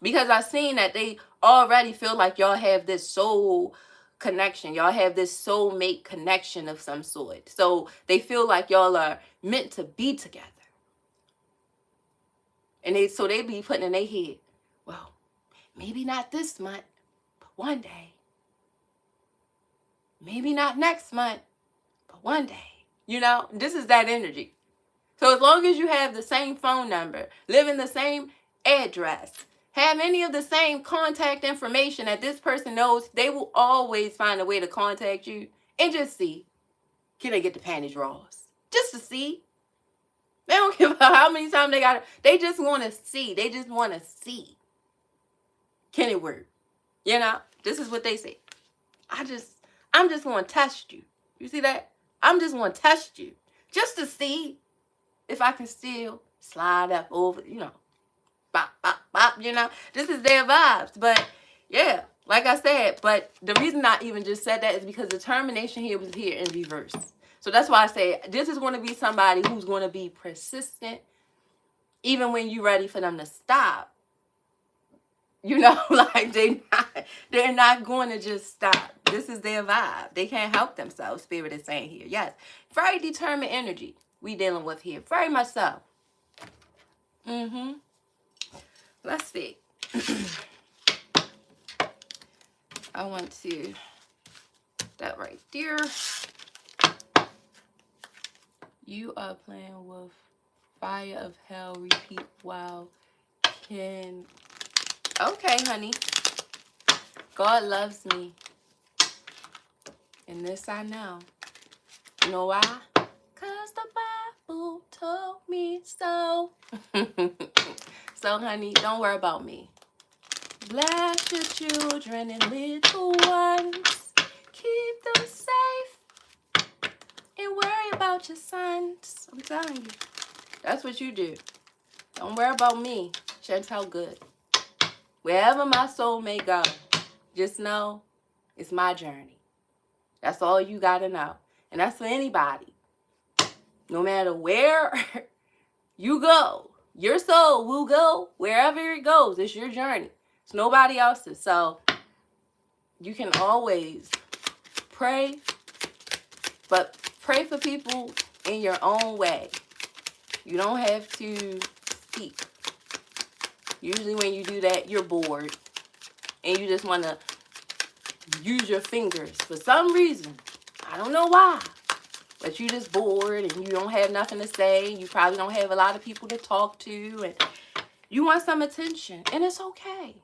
Because I've seen that they already feel like y'all have this soul connection. Y'all have this soulmate connection of some sort. So they feel like y'all are meant to be together. And they be putting in their head, well, maybe not this month, but one day. Maybe not next month, but one day. You know, this is that energy. So as long as you have the same phone number, live in the same address, have any of the same contact information that this person knows, they will always find a way to contact you and just see, can they get the panty drawers? Just to see. They don't give a how many times they got it. They just want to see. They just want to see. Can it work? You know, this is what they say. I'm just going to test you. You see that? I'm just going to test you just to see if I can still slide up over, you know, bop, bop, bop, you know. This is their vibes. But, yeah, like I said, but the reason I even just said that is because the termination here was here in reverse. So that's why I say this is going to be somebody who's going to be persistent even when you're ready for them to stop. You know, like they're not going to just stop. This is their vibe. They can't help themselves, Spirit is saying here. Yes, very determined energy we dealing with here. Very much so. Let's see. I want to, that right there. You are playing with fire of hell. Repeat while can. Okay, honey. God loves me. And this I know. You know why? Because the Bible told me so. So, honey, don't worry about me. Bless your children and little ones. Keep them safe. And worry about your sons. I'm telling you. That's what you do. Don't worry about me. Chantel Good. Wherever my soul may go, just know it's my journey. That's all you got to know. And that's for anybody. No matter where you go, your soul will go wherever it goes. It's your journey. It's nobody else's. So you can always pray, but pray for people in your own way. You don't have to speak. Usually when you do that, you're bored and you just want to use your fingers for some reason. I don't know why, but you just bored and you don't have nothing to say. You probably don't have a lot of people to talk to and you want some attention, and it's okay.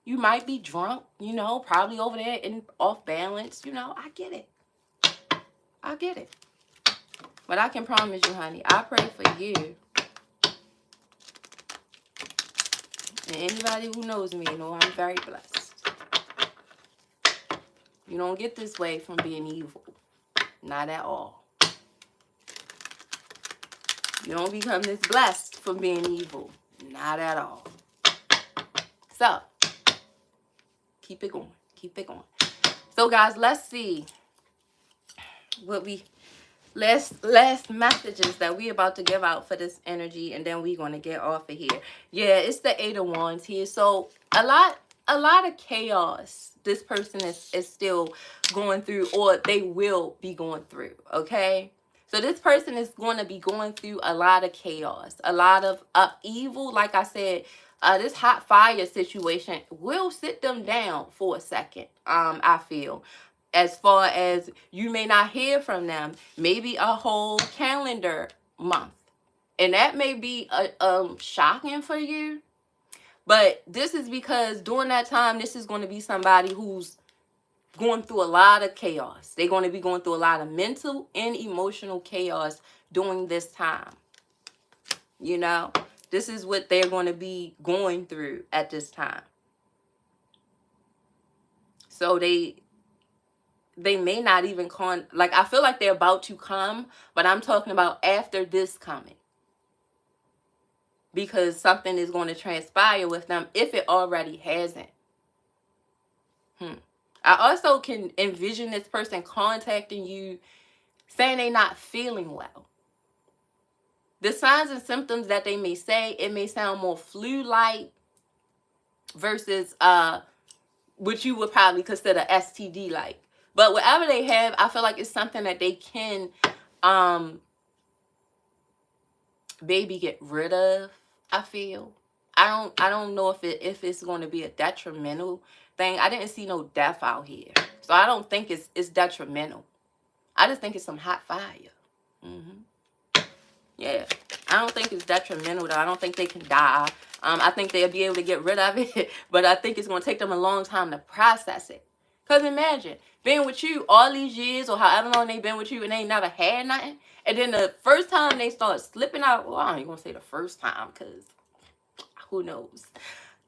You might be drunk, you know, probably over there and off balance. You know, I get it. I get it. But I can promise you, honey, I pray for you. And anybody who knows me know I'm very blessed. You don't get this way from being evil. Not at all. You don't become this blessed from being evil. Not at all. So, keep it going. Keep it going. So, guys, let's see what we... Last messages that we about to give out for this energy, and then we're going to get off of here. Yeah, it's the 8 of Wands here. So a lot of chaos this person is still going through, or they will be going through. Okay, so this person is going to be going through a lot of chaos, a lot of upheaval. Like I said, this hot fire situation will sit them down for a second. I feel. As far as you may not hear from them, maybe a whole calendar month. And that may be shocking for you. But this is because during that time, this is going to be somebody who's going through a lot of chaos. They're going to be going through a lot of mental and emotional chaos during this time. You know, this is what they're going to be going through at this time. So they may not even like, I feel like they're about to come, but I'm talking about after this coming, because something is going to transpire with them if it already hasn't. I also can envision this person contacting you saying they're not feeling well. The signs and symptoms that they may say, it may sound more flu-like versus what you would probably consider STD-like. But whatever they have, I feel like it's something that they can maybe get rid of. I feel. I don't know if it's going to be a detrimental thing. I didn't see no death out here, so I don't think it's detrimental. I just think it's some hot fire. Yeah, I don't think it's detrimental though. I don't think they can die. I think they'll be able to get rid of it, but I think it's going to take them a long time to process it. Because imagine being with you all these years or however long they've been with you and they never had nothing. And then the first time they start slipping out, well, I ain't going to say the first time because who knows.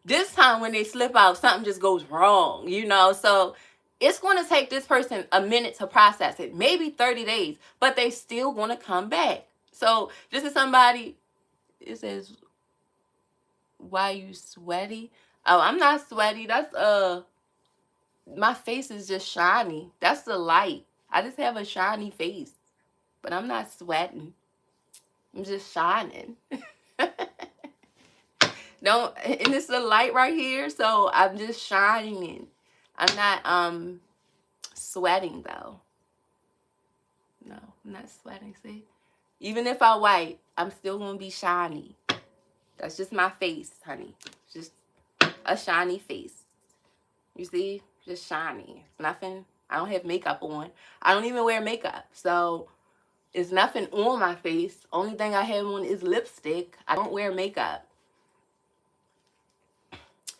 This time when they slip out, something just goes wrong, you know. So it's going to take this person a minute to process it, maybe 30 days, but they still going to come back. So this is somebody, it says, why you sweaty? Oh, I'm not sweaty. That's, my face is just shiny. That's the light. I just have a shiny face, but I'm not sweating. I'm just shining. No, and it's the light right here, so I'm just shining. I'm not sweating though. No, I'm not sweating. See, even if I white, I'm still gonna be shiny. That's just my face, honey. Just a shiny face. You see, just shiny. Nothing. I don't have makeup on. I don't even wear makeup, so it's nothing on my face. Only thing I have on is lipstick. I don't wear makeup.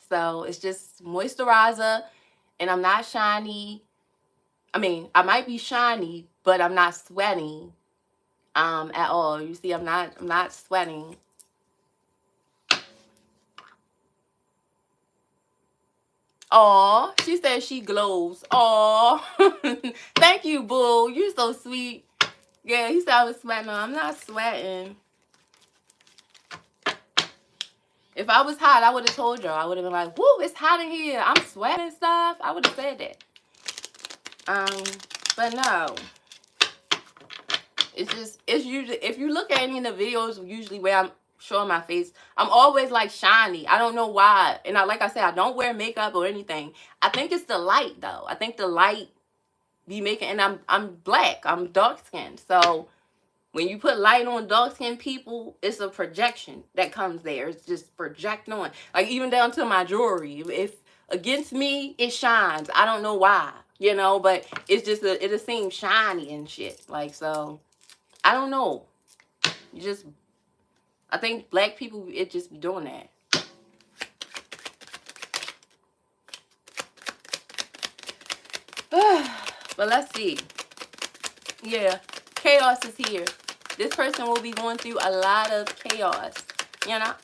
So it's just moisturizer, and I'm not shiny. I mean, I might be shiny, but I'm not sweating at all. You see, I'm not sweating. Aw, she said she glows. Aw, thank you, boo. You're so sweet. Yeah, he said I was sweating. No, I'm not sweating. If I was hot, I would have told y'all. I would have been like, woo, it's hot in here. I'm sweating and stuff. I would have said that. But no. It's usually, if you look at any of the videos, usually where I'm showing my face, I'm always like shiny. I don't know why. And like I said, I don't wear makeup or anything. I think it's the light though. I think the light be making, and I'm black. I'm dark skinned. So when you put light on dark skinned people, it's a projection that comes there. It's just projecting on. Like even down to my jewelry. If against me, it shines. I don't know why. You know, but it's just it'll seem shiny and shit. Like, so I don't know. I think black people, it just be doing that. But let's see. Yeah, chaos is here. This person will be going through a lot of chaos. You know?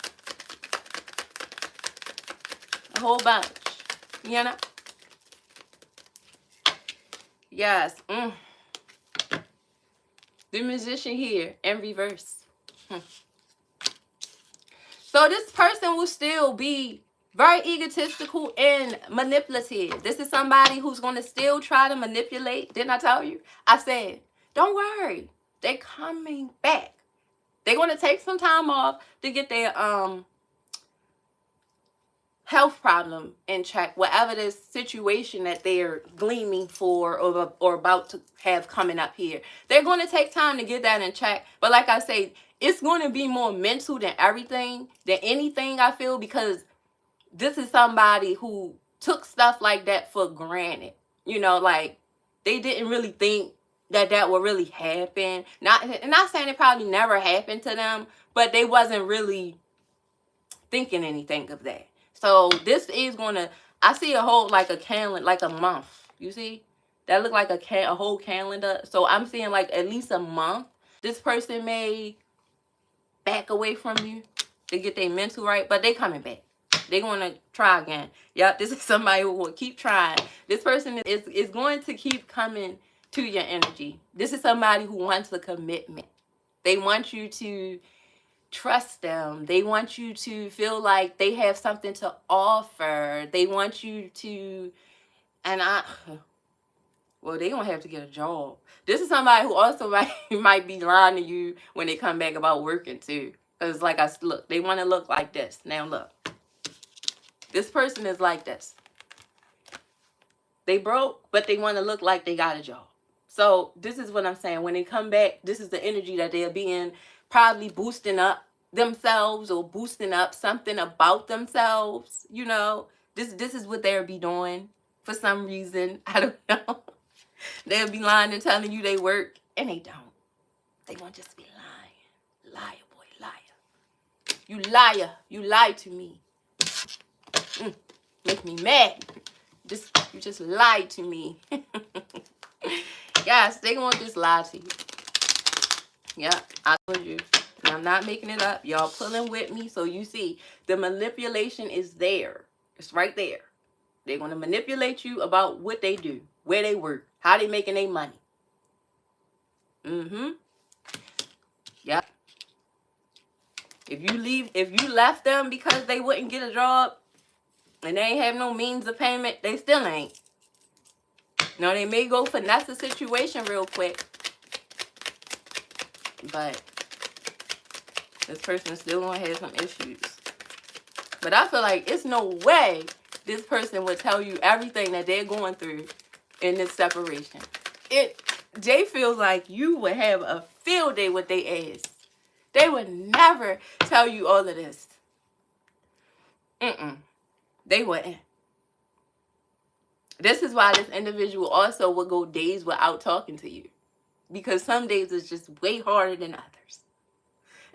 A whole bunch. You know? Yes. The Magician here in reverse. So this person will still be very egotistical and manipulative. This is somebody who's going to still try to manipulate. Didn't I tell you? I said, don't worry. They're coming back. They're going to take some time off to get their health problem in check, whatever the situation that they're gleaming for or about to have coming up here. They're going to take time to get that in check. But like I say, it's going to be more mental than anything, I feel, because this is somebody who took stuff like that for granted. You know, like they didn't really think that would really happen. Not saying it probably never happened to them, but they wasn't really thinking anything of that. So this is going to, I see a whole, like a calendar, like a month. You see? That look like a whole calendar. So I'm seeing like at least a month. This person may back away from you to get their mental right, but they coming back. They're going to try again. Yep, this is somebody who will keep trying. This person is going to keep coming to your energy. This is somebody who wants a commitment. They want you to trust them. They want you to feel like they have something to offer. They want you to, well, they don't have to get a job. This is somebody who also might be lying to you when they come back about working too. Because like look, they want to look like this. Now look, this person is like this. They broke, but they want to look like they got a job. So this is what I'm saying. When they come back, this is the energy that they're being probably boosting up themselves or boosting up something about themselves. You know, this is what they'll be doing for some reason. I don't know. They'll be lying and telling you they work, and they don't. They won't just be lying. Liar, boy, liar. You liar. You lied to me. Make me mad. You just lied to me. Yes, they gonna just lie to you. Yeah, I told you. I'm not making it up. Y'all pulling with me, so you see the manipulation is there. It's right there. They're gonna manipulate you about what they do, where they work, how they making their money. Yep. If you left them because they wouldn't get a job and they ain't have no means of payment, they still ain't. No, they may go finesse the situation real quick, but this person is still gonna have some issues. But I feel like it's no way this person would tell you everything that they're going through in this separation. Jay feels like you would have a field day with their ass. They would never tell you all of this. They wouldn't. This is why this individual also would go days without talking to you. Because some days is just way harder than others.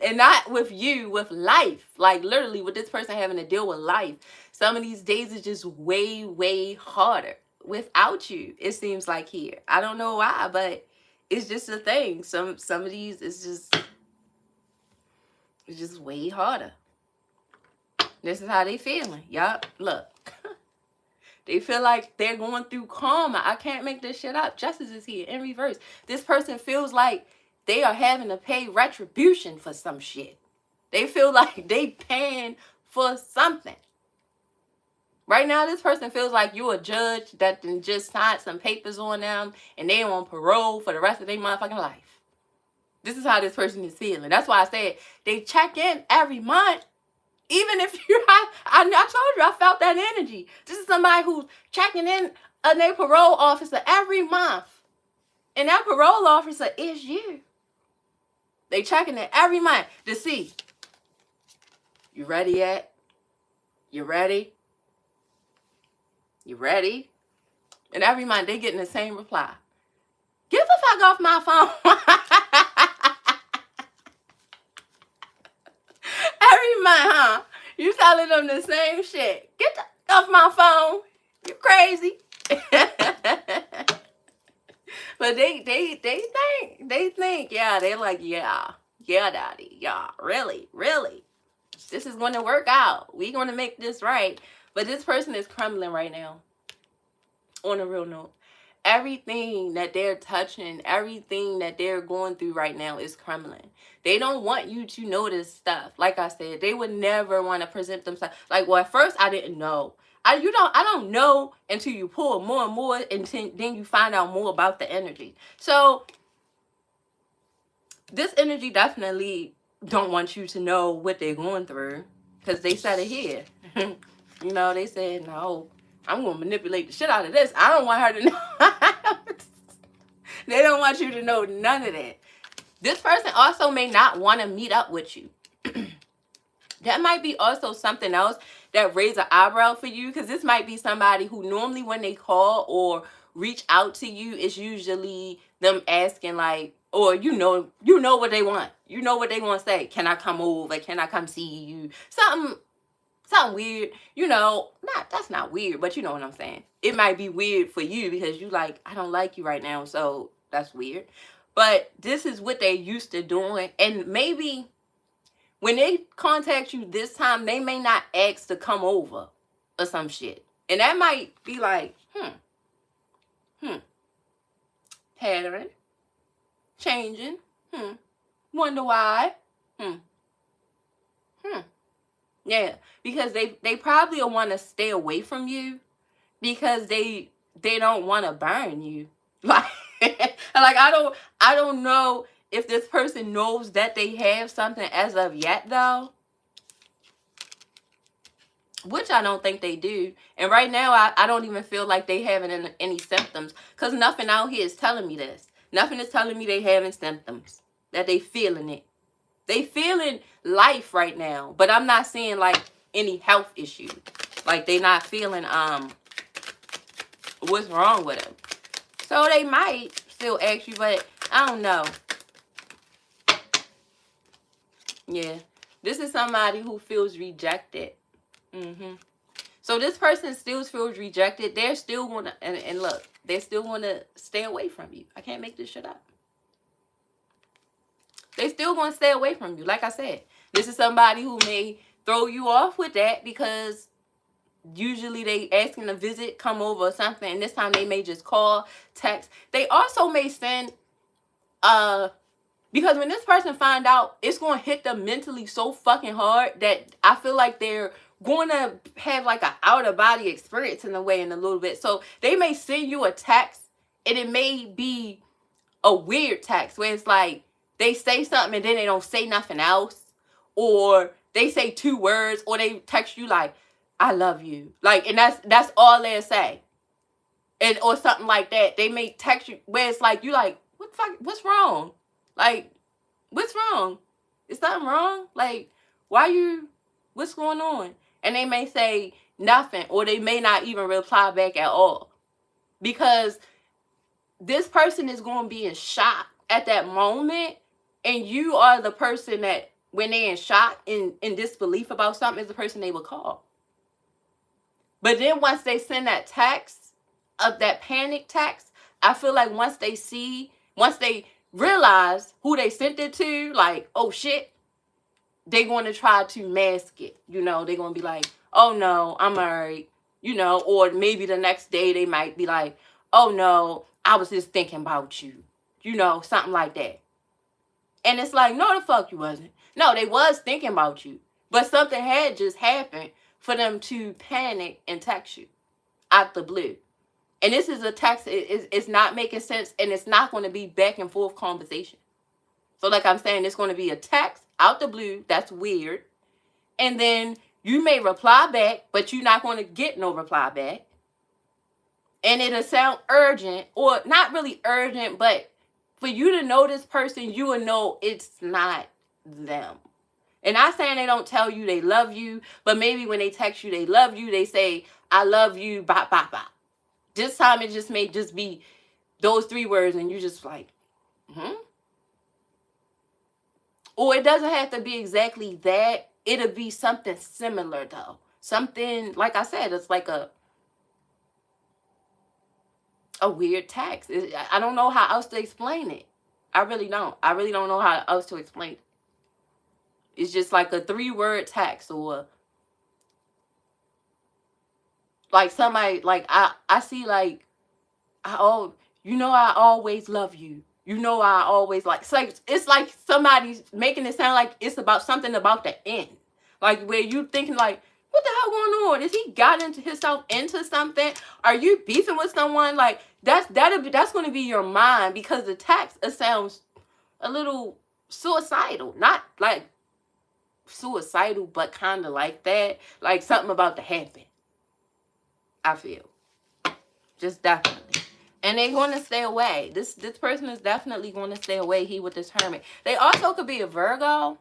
And not with you, with life. Like literally with this person having to deal with life. Some of these days is just way, way harder without you. It seems like here. I don't know why, but it's just a thing. Some of these it's just way harder. This is how they feeling. Yup. Look. They feel like they're going through karma. I can't make this shit up. Justice is here in reverse. This person feels like they are having to pay retribution for some shit. They feel like they paying for something. Right now, this person feels like you're a judge that just signed some papers on them and they on parole for the rest of their motherfucking life. This is how this person is feeling. That's why I said they check in every month. Even if I told you, I felt that energy. This is somebody who's checking in on their parole officer every month. And that parole officer is you. They checking in every month to see. You ready yet? You ready? You ready? And every month they getting the same reply. Get the fuck off my phone. Every month, huh? You telling them the same shit. Get the off my phone. You crazy. But they think, yeah, they're like, yeah, daddy, yeah, really. This is going to work out. We're going to make this right. But this person is crumbling right now. On a real note. Everything that they're touching, everything that they're going through right now is crumbling. They don't want you to know this stuff. Like I said, they would never want to present themselves. Like, well, at first I didn't know. I don't know until you pull more and more, and then you find out more about the energy. So this energy definitely don't want you to know what they're going through, because they said it here. You know, they said, no, I'm going to manipulate the shit out of this. I don't want her to know. They don't want you to know none of that. This person also may not want to meet up with you. That might be also something else that raised an eyebrow for you, because this might be somebody who normally when they call or reach out to you, it's usually them asking like, or you know what they want. You know what they want to say. Can I come over? Can I come see you? Something weird, you know. That's not weird, but you know what I'm saying. It might be weird for you because you like, I don't like you right now, so that's weird. But this is what they used to doing, and maybe when they contact you this time, they may not ask to come over or some shit. And that might be like, pattern, changing, wonder why, yeah, because they probably want to stay away from you because they don't want to burn you. Like, I don't know if this person knows that they have something as of yet, though. Which I don't think they do. And right now, I don't even feel like they having any symptoms. Because nothing out here is telling me this. Nothing is telling me they having symptoms. That they feeling it. They feeling life right now. But I'm not seeing, like, any health issues. Like, they not feeling, what's wrong with them. So they might still ask you, but I don't know. Yeah. This is somebody who feels rejected. So this person still feels rejected. They're still going to, and look, they're still going to stay away from you. I can't make this shit up. They still going to stay away from you. Like I said, this is somebody who may throw you off with that because usually they asking to visit, come over or something. And this time they may just call, text. They also may send, because when this person find out, it's going to hit them mentally so fucking hard that I feel like they're going to have like an out-of-body experience in a way in a little bit. So they may send you a text and it may be a weird text where it's like they say something and then they don't say nothing else. Or they say 2 words or they text you like, I love you. Like, and that's all they say. And or something like that. They may text you where it's like, you like, what the fuck, what's wrong? Like, what's wrong? Is something wrong? Like, what's going on? And they may say nothing, or they may not even reply back at all. Because this person is going to be in shock at that moment, and you are the person that, when they're in shock, in disbelief about something, is the person they would call. But then once they send that text, of that panic text, I feel like once they realize who they sent it to, like, oh shit, they're going to try to mask it. You know, they're going to be like, oh no, I'm married. You know, or maybe the next day they might be like, oh no, I was just thinking about you. You know, something like that. And it's like, no, the fuck you wasn't. No, they was thinking about you. But something had just happened for them to panic and text you out the blue. And this is a text, it's not making sense, and it's not going to be back and forth conversation. So like I'm saying, it's going to be a text out the blue. That's weird. And then you may reply back, but you're not going to get no reply back. And it'll sound urgent, or not really urgent, but for you to know this person, you will know it's not them. And not saying they don't tell you they love you, but maybe when they text you they love you, they say, I love you, bop, bop, bop. This time it just may just be those 3 words, and you just like, Or it doesn't have to be exactly that. It'll be something similar, though. Something, like I said, it's like a weird text. I don't know how else to explain it. I really don't. I really don't know how else to explain it. It's just like a 3-word text, or like somebody, like I see like, you know, I always love you. You know, I always like, it's like somebody's making it sound like it's about something about the end. Like where you thinking like, what the hell going on? Is he got into himself into something? Are you beefing with someone? Like that's going to be your mind, because the text, it sounds a little suicidal. Not like suicidal, but kind of like that. Like something about to happen. I feel. Just definitely. And they're going to stay away. This person is definitely going to stay away. He with this hermit. They also could be a Virgo.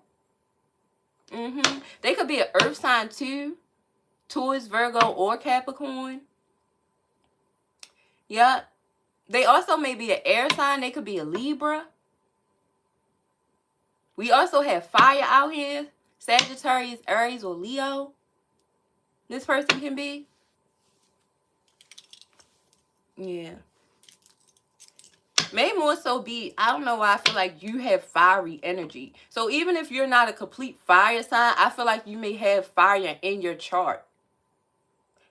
They could be an earth sign too. Taurus, Virgo, or Capricorn. Yep. They also may be an air sign. They could be a Libra. We also have fire out here. Sagittarius, Aries, or Leo. This person can be. Yeah. may more so be, I don't know why I feel like you have fiery energy. So even if you're not a complete fire sign, I feel like you may have fire in your chart.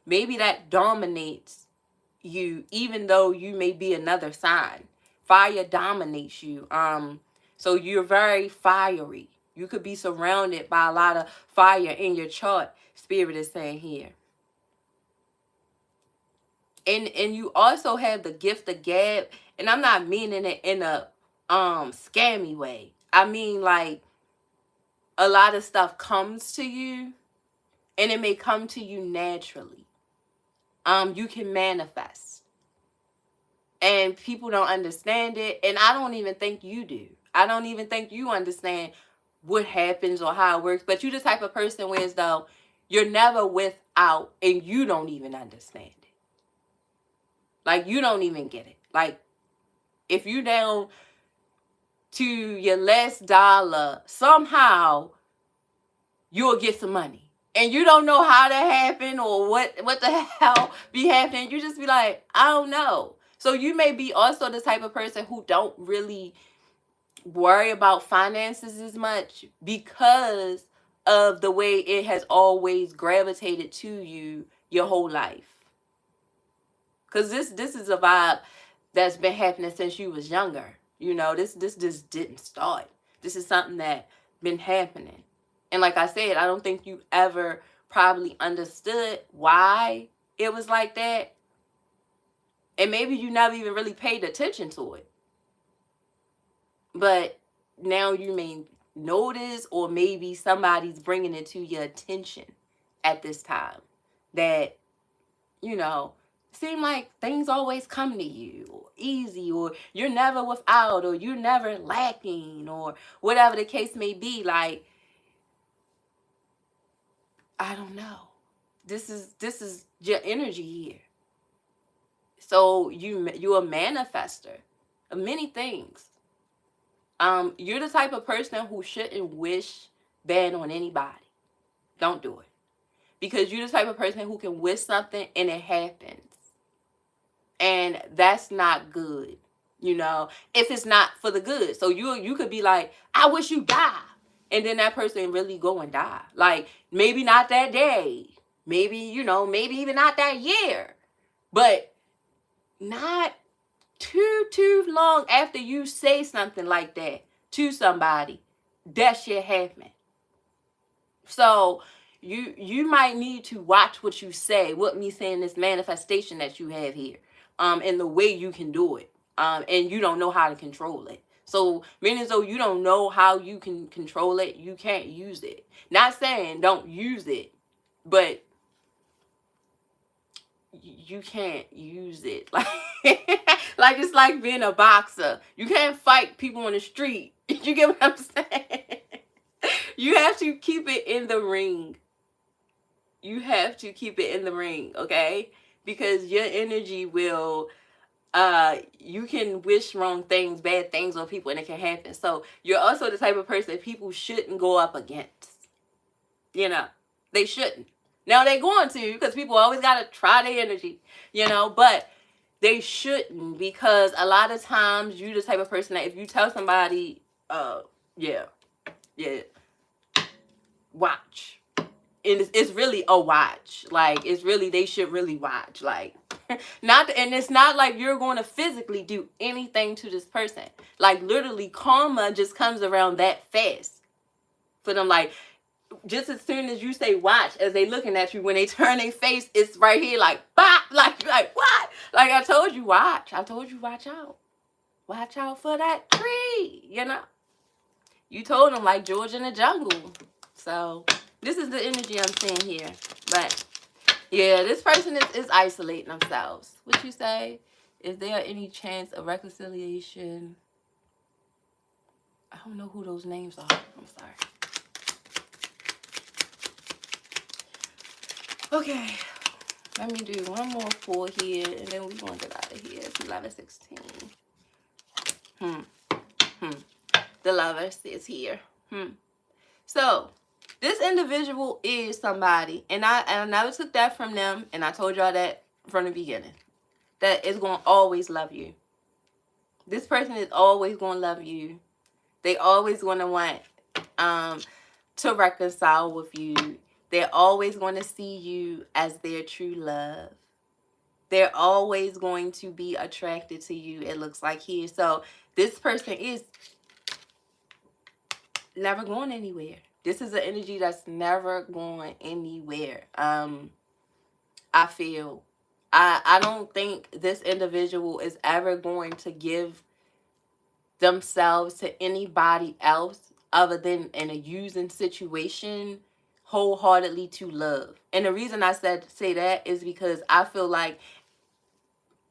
Maybe that dominates you, even though you may be another sign. Fire dominates you. So you're very fiery. You could be surrounded by a lot of fire in your chart, Spirit is saying here. And you also have the gift of gab, and I'm not meaning it in a scammy way. I mean, like, a lot of stuff comes to you, and it may come to you naturally. You can manifest, and people don't understand it, and I don't even think you do. I don't even think you understand what happens or how it works. But you're the type of person where as though you're never without, and you don't even understand it. Like, you don't even get it. Like, if you down to your last dollar, somehow you'll get some money. And you don't know how that happened or what the hell be happening. You just be like, I don't know. So you may be also the type of person who don't really worry about finances as much because of the way it has always gravitated to you your whole life. Because this is a vibe that's been happening since you was younger. You know, this just didn't start. This is something that been happening. And like I said, I don't think you ever probably understood why it was like that. And maybe you never even really paid attention to it. But now you may notice, or maybe somebody's bringing it to your attention at this time that, you know, seem like things always come to you or easy, or you're never without, or you're never lacking, or whatever the case may be. Like, I don't know. This is your energy here. So you're a manifester of many things. You're the type of person who shouldn't wish bad on anybody. Don't do it. Because you're the type of person who can wish something and it happens. And that's not good, you know, if it's not for the good. So you could be like, I wish you die. And then that person really go and die. Like, maybe not that day. Maybe, you know, maybe even not that year. But not too long after you say something like that to somebody, that shit happen. So you might need to watch what you say, what me saying this manifestation that you have here, and the way you can do it, and you don't know how to control it. So meaning as though you don't know how you can control it, you can't use it. Not saying don't use it, but you can't use it. Like, like it's like being a boxer. You can't fight people on the street. You get what I'm saying? You have to keep it in the ring. You have to keep it in the ring, okay? Because your energy will, you can wish wrong things, bad things on people, and it can happen. So you're also the type of person that people shouldn't go up against. You know, they shouldn't. Now they're going to, because people always got to try their energy, you know, but they shouldn't, because a lot of times you're the type of person that if you tell somebody, yeah, watch. And it's really a watch. Like, it's really, they should really watch. Like, and it's not like you're going to physically do anything to this person. Like, literally, karma just comes around that fast for them. Like, just as soon as you say watch, as they looking at you, when they turn their face, it's right here like, bop, like, you're like, what? Like, I told you, watch. I told you, watch out. Watch out for that tree, you know? You told them, like George in the jungle. So, this is the energy I'm seeing here. But, yeah, this person is isolating themselves. What you say? Is there any chance of reconciliation? I don't know who those names are. I'm sorry. Okay, let me do one more pull here, and then we're going to get out of here. It's 11:16. The Lover is here. So, this individual is somebody, and I never took that from them, and I told y'all that from the beginning, that is going to always love you. This person is always going to love you. They always going to want to reconcile with you. They're always going to see you as their true love. They're always going to be attracted to you, it looks like here. So this person is never going anywhere. This is an energy that's never going anywhere. I feel. I don't think this individual is ever going to give themselves to anybody else other than in a using situation wholeheartedly to love. And the reason I say that is because I feel like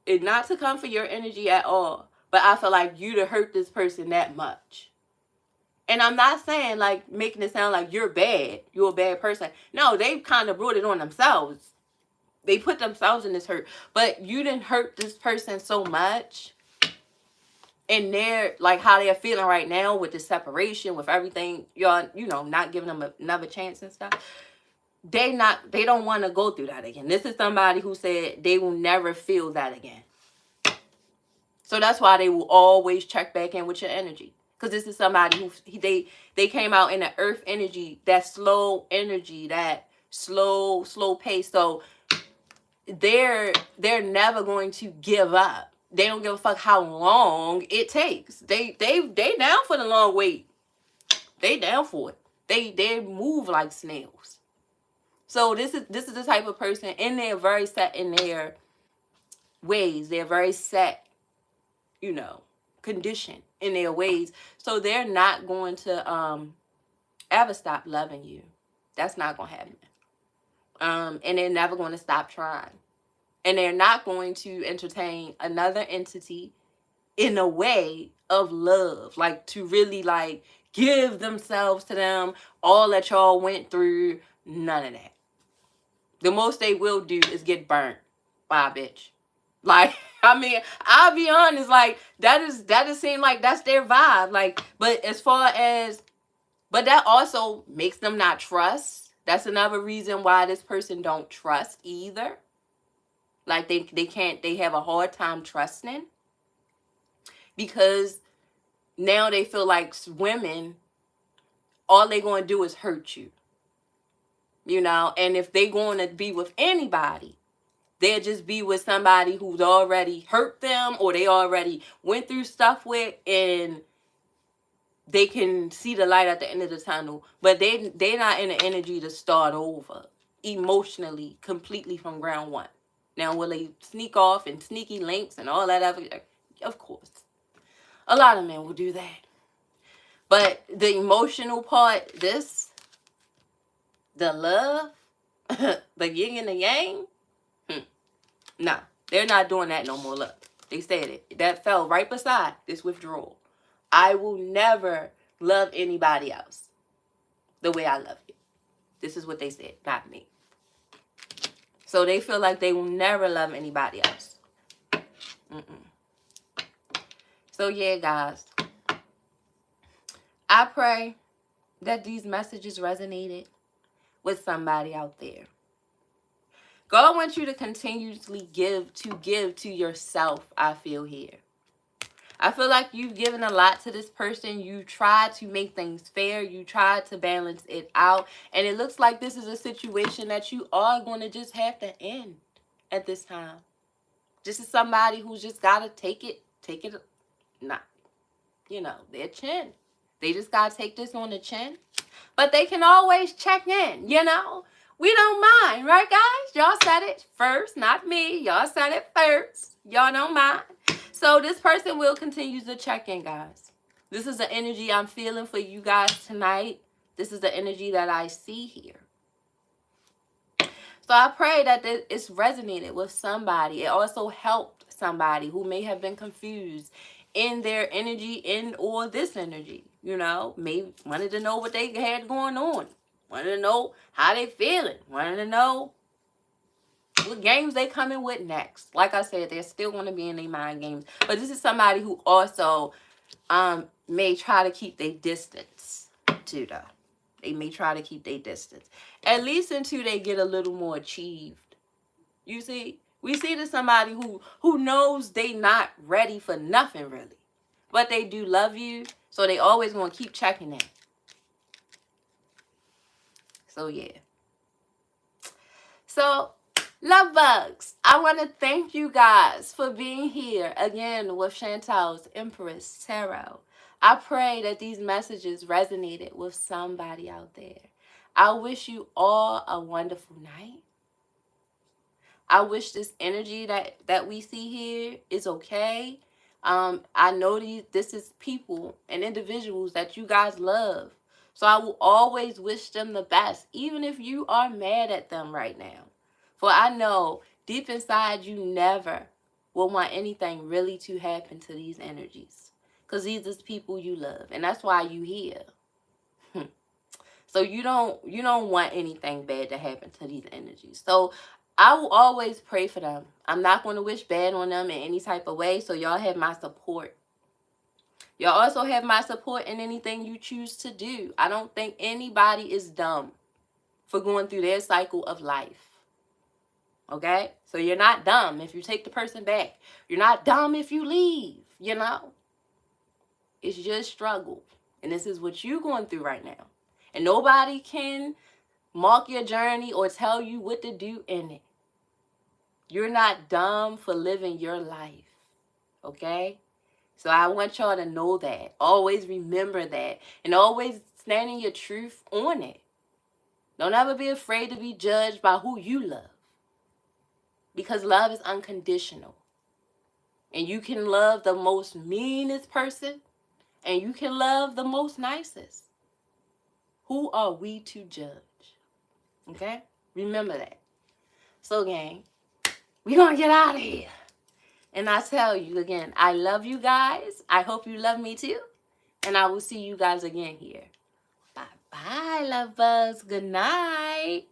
it not to come for your energy at all, but I feel like you to hurt this person that much. And I'm not saying like making it sound like you're bad, you're a bad person. No, they kind of brought it on themselves. They put themselves in this hurt, but you didn't hurt this person so much. And they're like how they're feeling right now with the separation, with everything, y'all, you know, not giving them another chance and stuff. They don't want to go through that again. This is somebody who said they will never feel that again. So that's why they will always check back in with your energy. Because this is somebody who they came out in the earth energy, that slow energy, that slow pace. So they're never going to give up. They don't give a fuck how long it takes. They down for the long wait. They down for it. They move like snails. So this is the type of person, and they're very set in their ways. They're very set, you know, conditioned in their ways. So they're not going to ever stop loving you. That's not going to happen. And they're never going to stop trying. And they're not going to entertain another entity in a way of love. Like to really like give themselves to them. All that y'all went through. None of that. The most they will do is get burnt by a bitch. Like, I mean, I'll be honest, like, that is seem like that's their vibe. Like, but as far as, but that also makes them not trust. That's another reason why this person don't trust either. Like, they have a hard time trusting. Because now they feel like women, all they going to do is hurt you. You know, and if they going to be with anybody, they'll just be with somebody who's already hurt them or they already went through stuff with, and they can see the light at the end of the tunnel. But they're not in the energy to start over emotionally, completely from ground one. Now, will they sneak off and sneaky links and all that other? Of course. A lot of men will do that. But the emotional part, the love, the yin and the yang, nah, they're not doing that no more. Look, they said it. That fell right beside this withdrawal. I will never love anybody else the way I love you. This is what they said, not me. So they feel like they will never love anybody else. So yeah, guys. I pray that these messages resonated with somebody out there. God wants you to continuously give to yourself, I feel here. I feel like you've given a lot to this person. You tried to make things fair. You tried to balance it out. And it looks like this is a situation that you are going to just have to end at this time. This is somebody who's just got to take it, not, you know, their chin. They just got to take this on the chin. But they can always check in, you know. We don't mind, right, guys? Y'all said it first, not me. Y'all said it first. Y'all don't mind. So this person will continue to check in, guys. This is the energy I'm feeling for you guys tonight. This is the energy that I see here. So I pray that it's resonated with somebody. It also helped somebody who may have been confused in their energy or this energy. You know, maybe wanted to know what they had going on. Wanted to know how they feeling. Wanted to know what games they coming with next. Like I said, they're still going to be in their mind games. But this is somebody who also may try to keep their distance too, though. They may try to keep their distance. At least until they get a little more achieved. You see? We see this somebody who knows they not ready for nothing, really. but they do love you. So they always going to keep checking that. So, yeah. So, love bugs, I want to thank you guys for being here again with Chantal's Empress Tarot. I pray that these messages resonated with somebody out there. I wish you all a wonderful night. I wish this energy that we see here is okay. I know this is people and individuals that you guys love. So I will always wish them the best, even if you are mad at them right now. For I know deep inside you never will want anything really to happen to these energies. Because these are people you love. And that's why you here. So you don't want anything bad to happen to these energies. So I will always pray for them. I'm not going to wish bad on them in any type of way. So y'all have my support. Y'all also have my support in anything you choose to do. I don't think anybody is dumb for going through their cycle of life. Okay? So you're not dumb if you take the person back. You're not dumb if you leave, you know? It's just struggle. And this is what you're going through right now. And nobody can mark your journey or tell you what to do in it. You're not dumb for living your life. Okay? So I want y'all to know that. Always remember that. And always stand in your truth on it. Don't ever be afraid to be judged by who you love. Because love is unconditional. And you can love the most meanest person. And you can love the most nicest. Who are we to judge? Okay? Remember that. So, gang, we're going to get out of here. And I tell you again, I love you guys. I hope you love me too. And I will see you guys again here. Bye-bye, love bugs. Good night.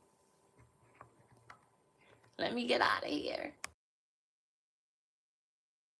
Let me get out of here.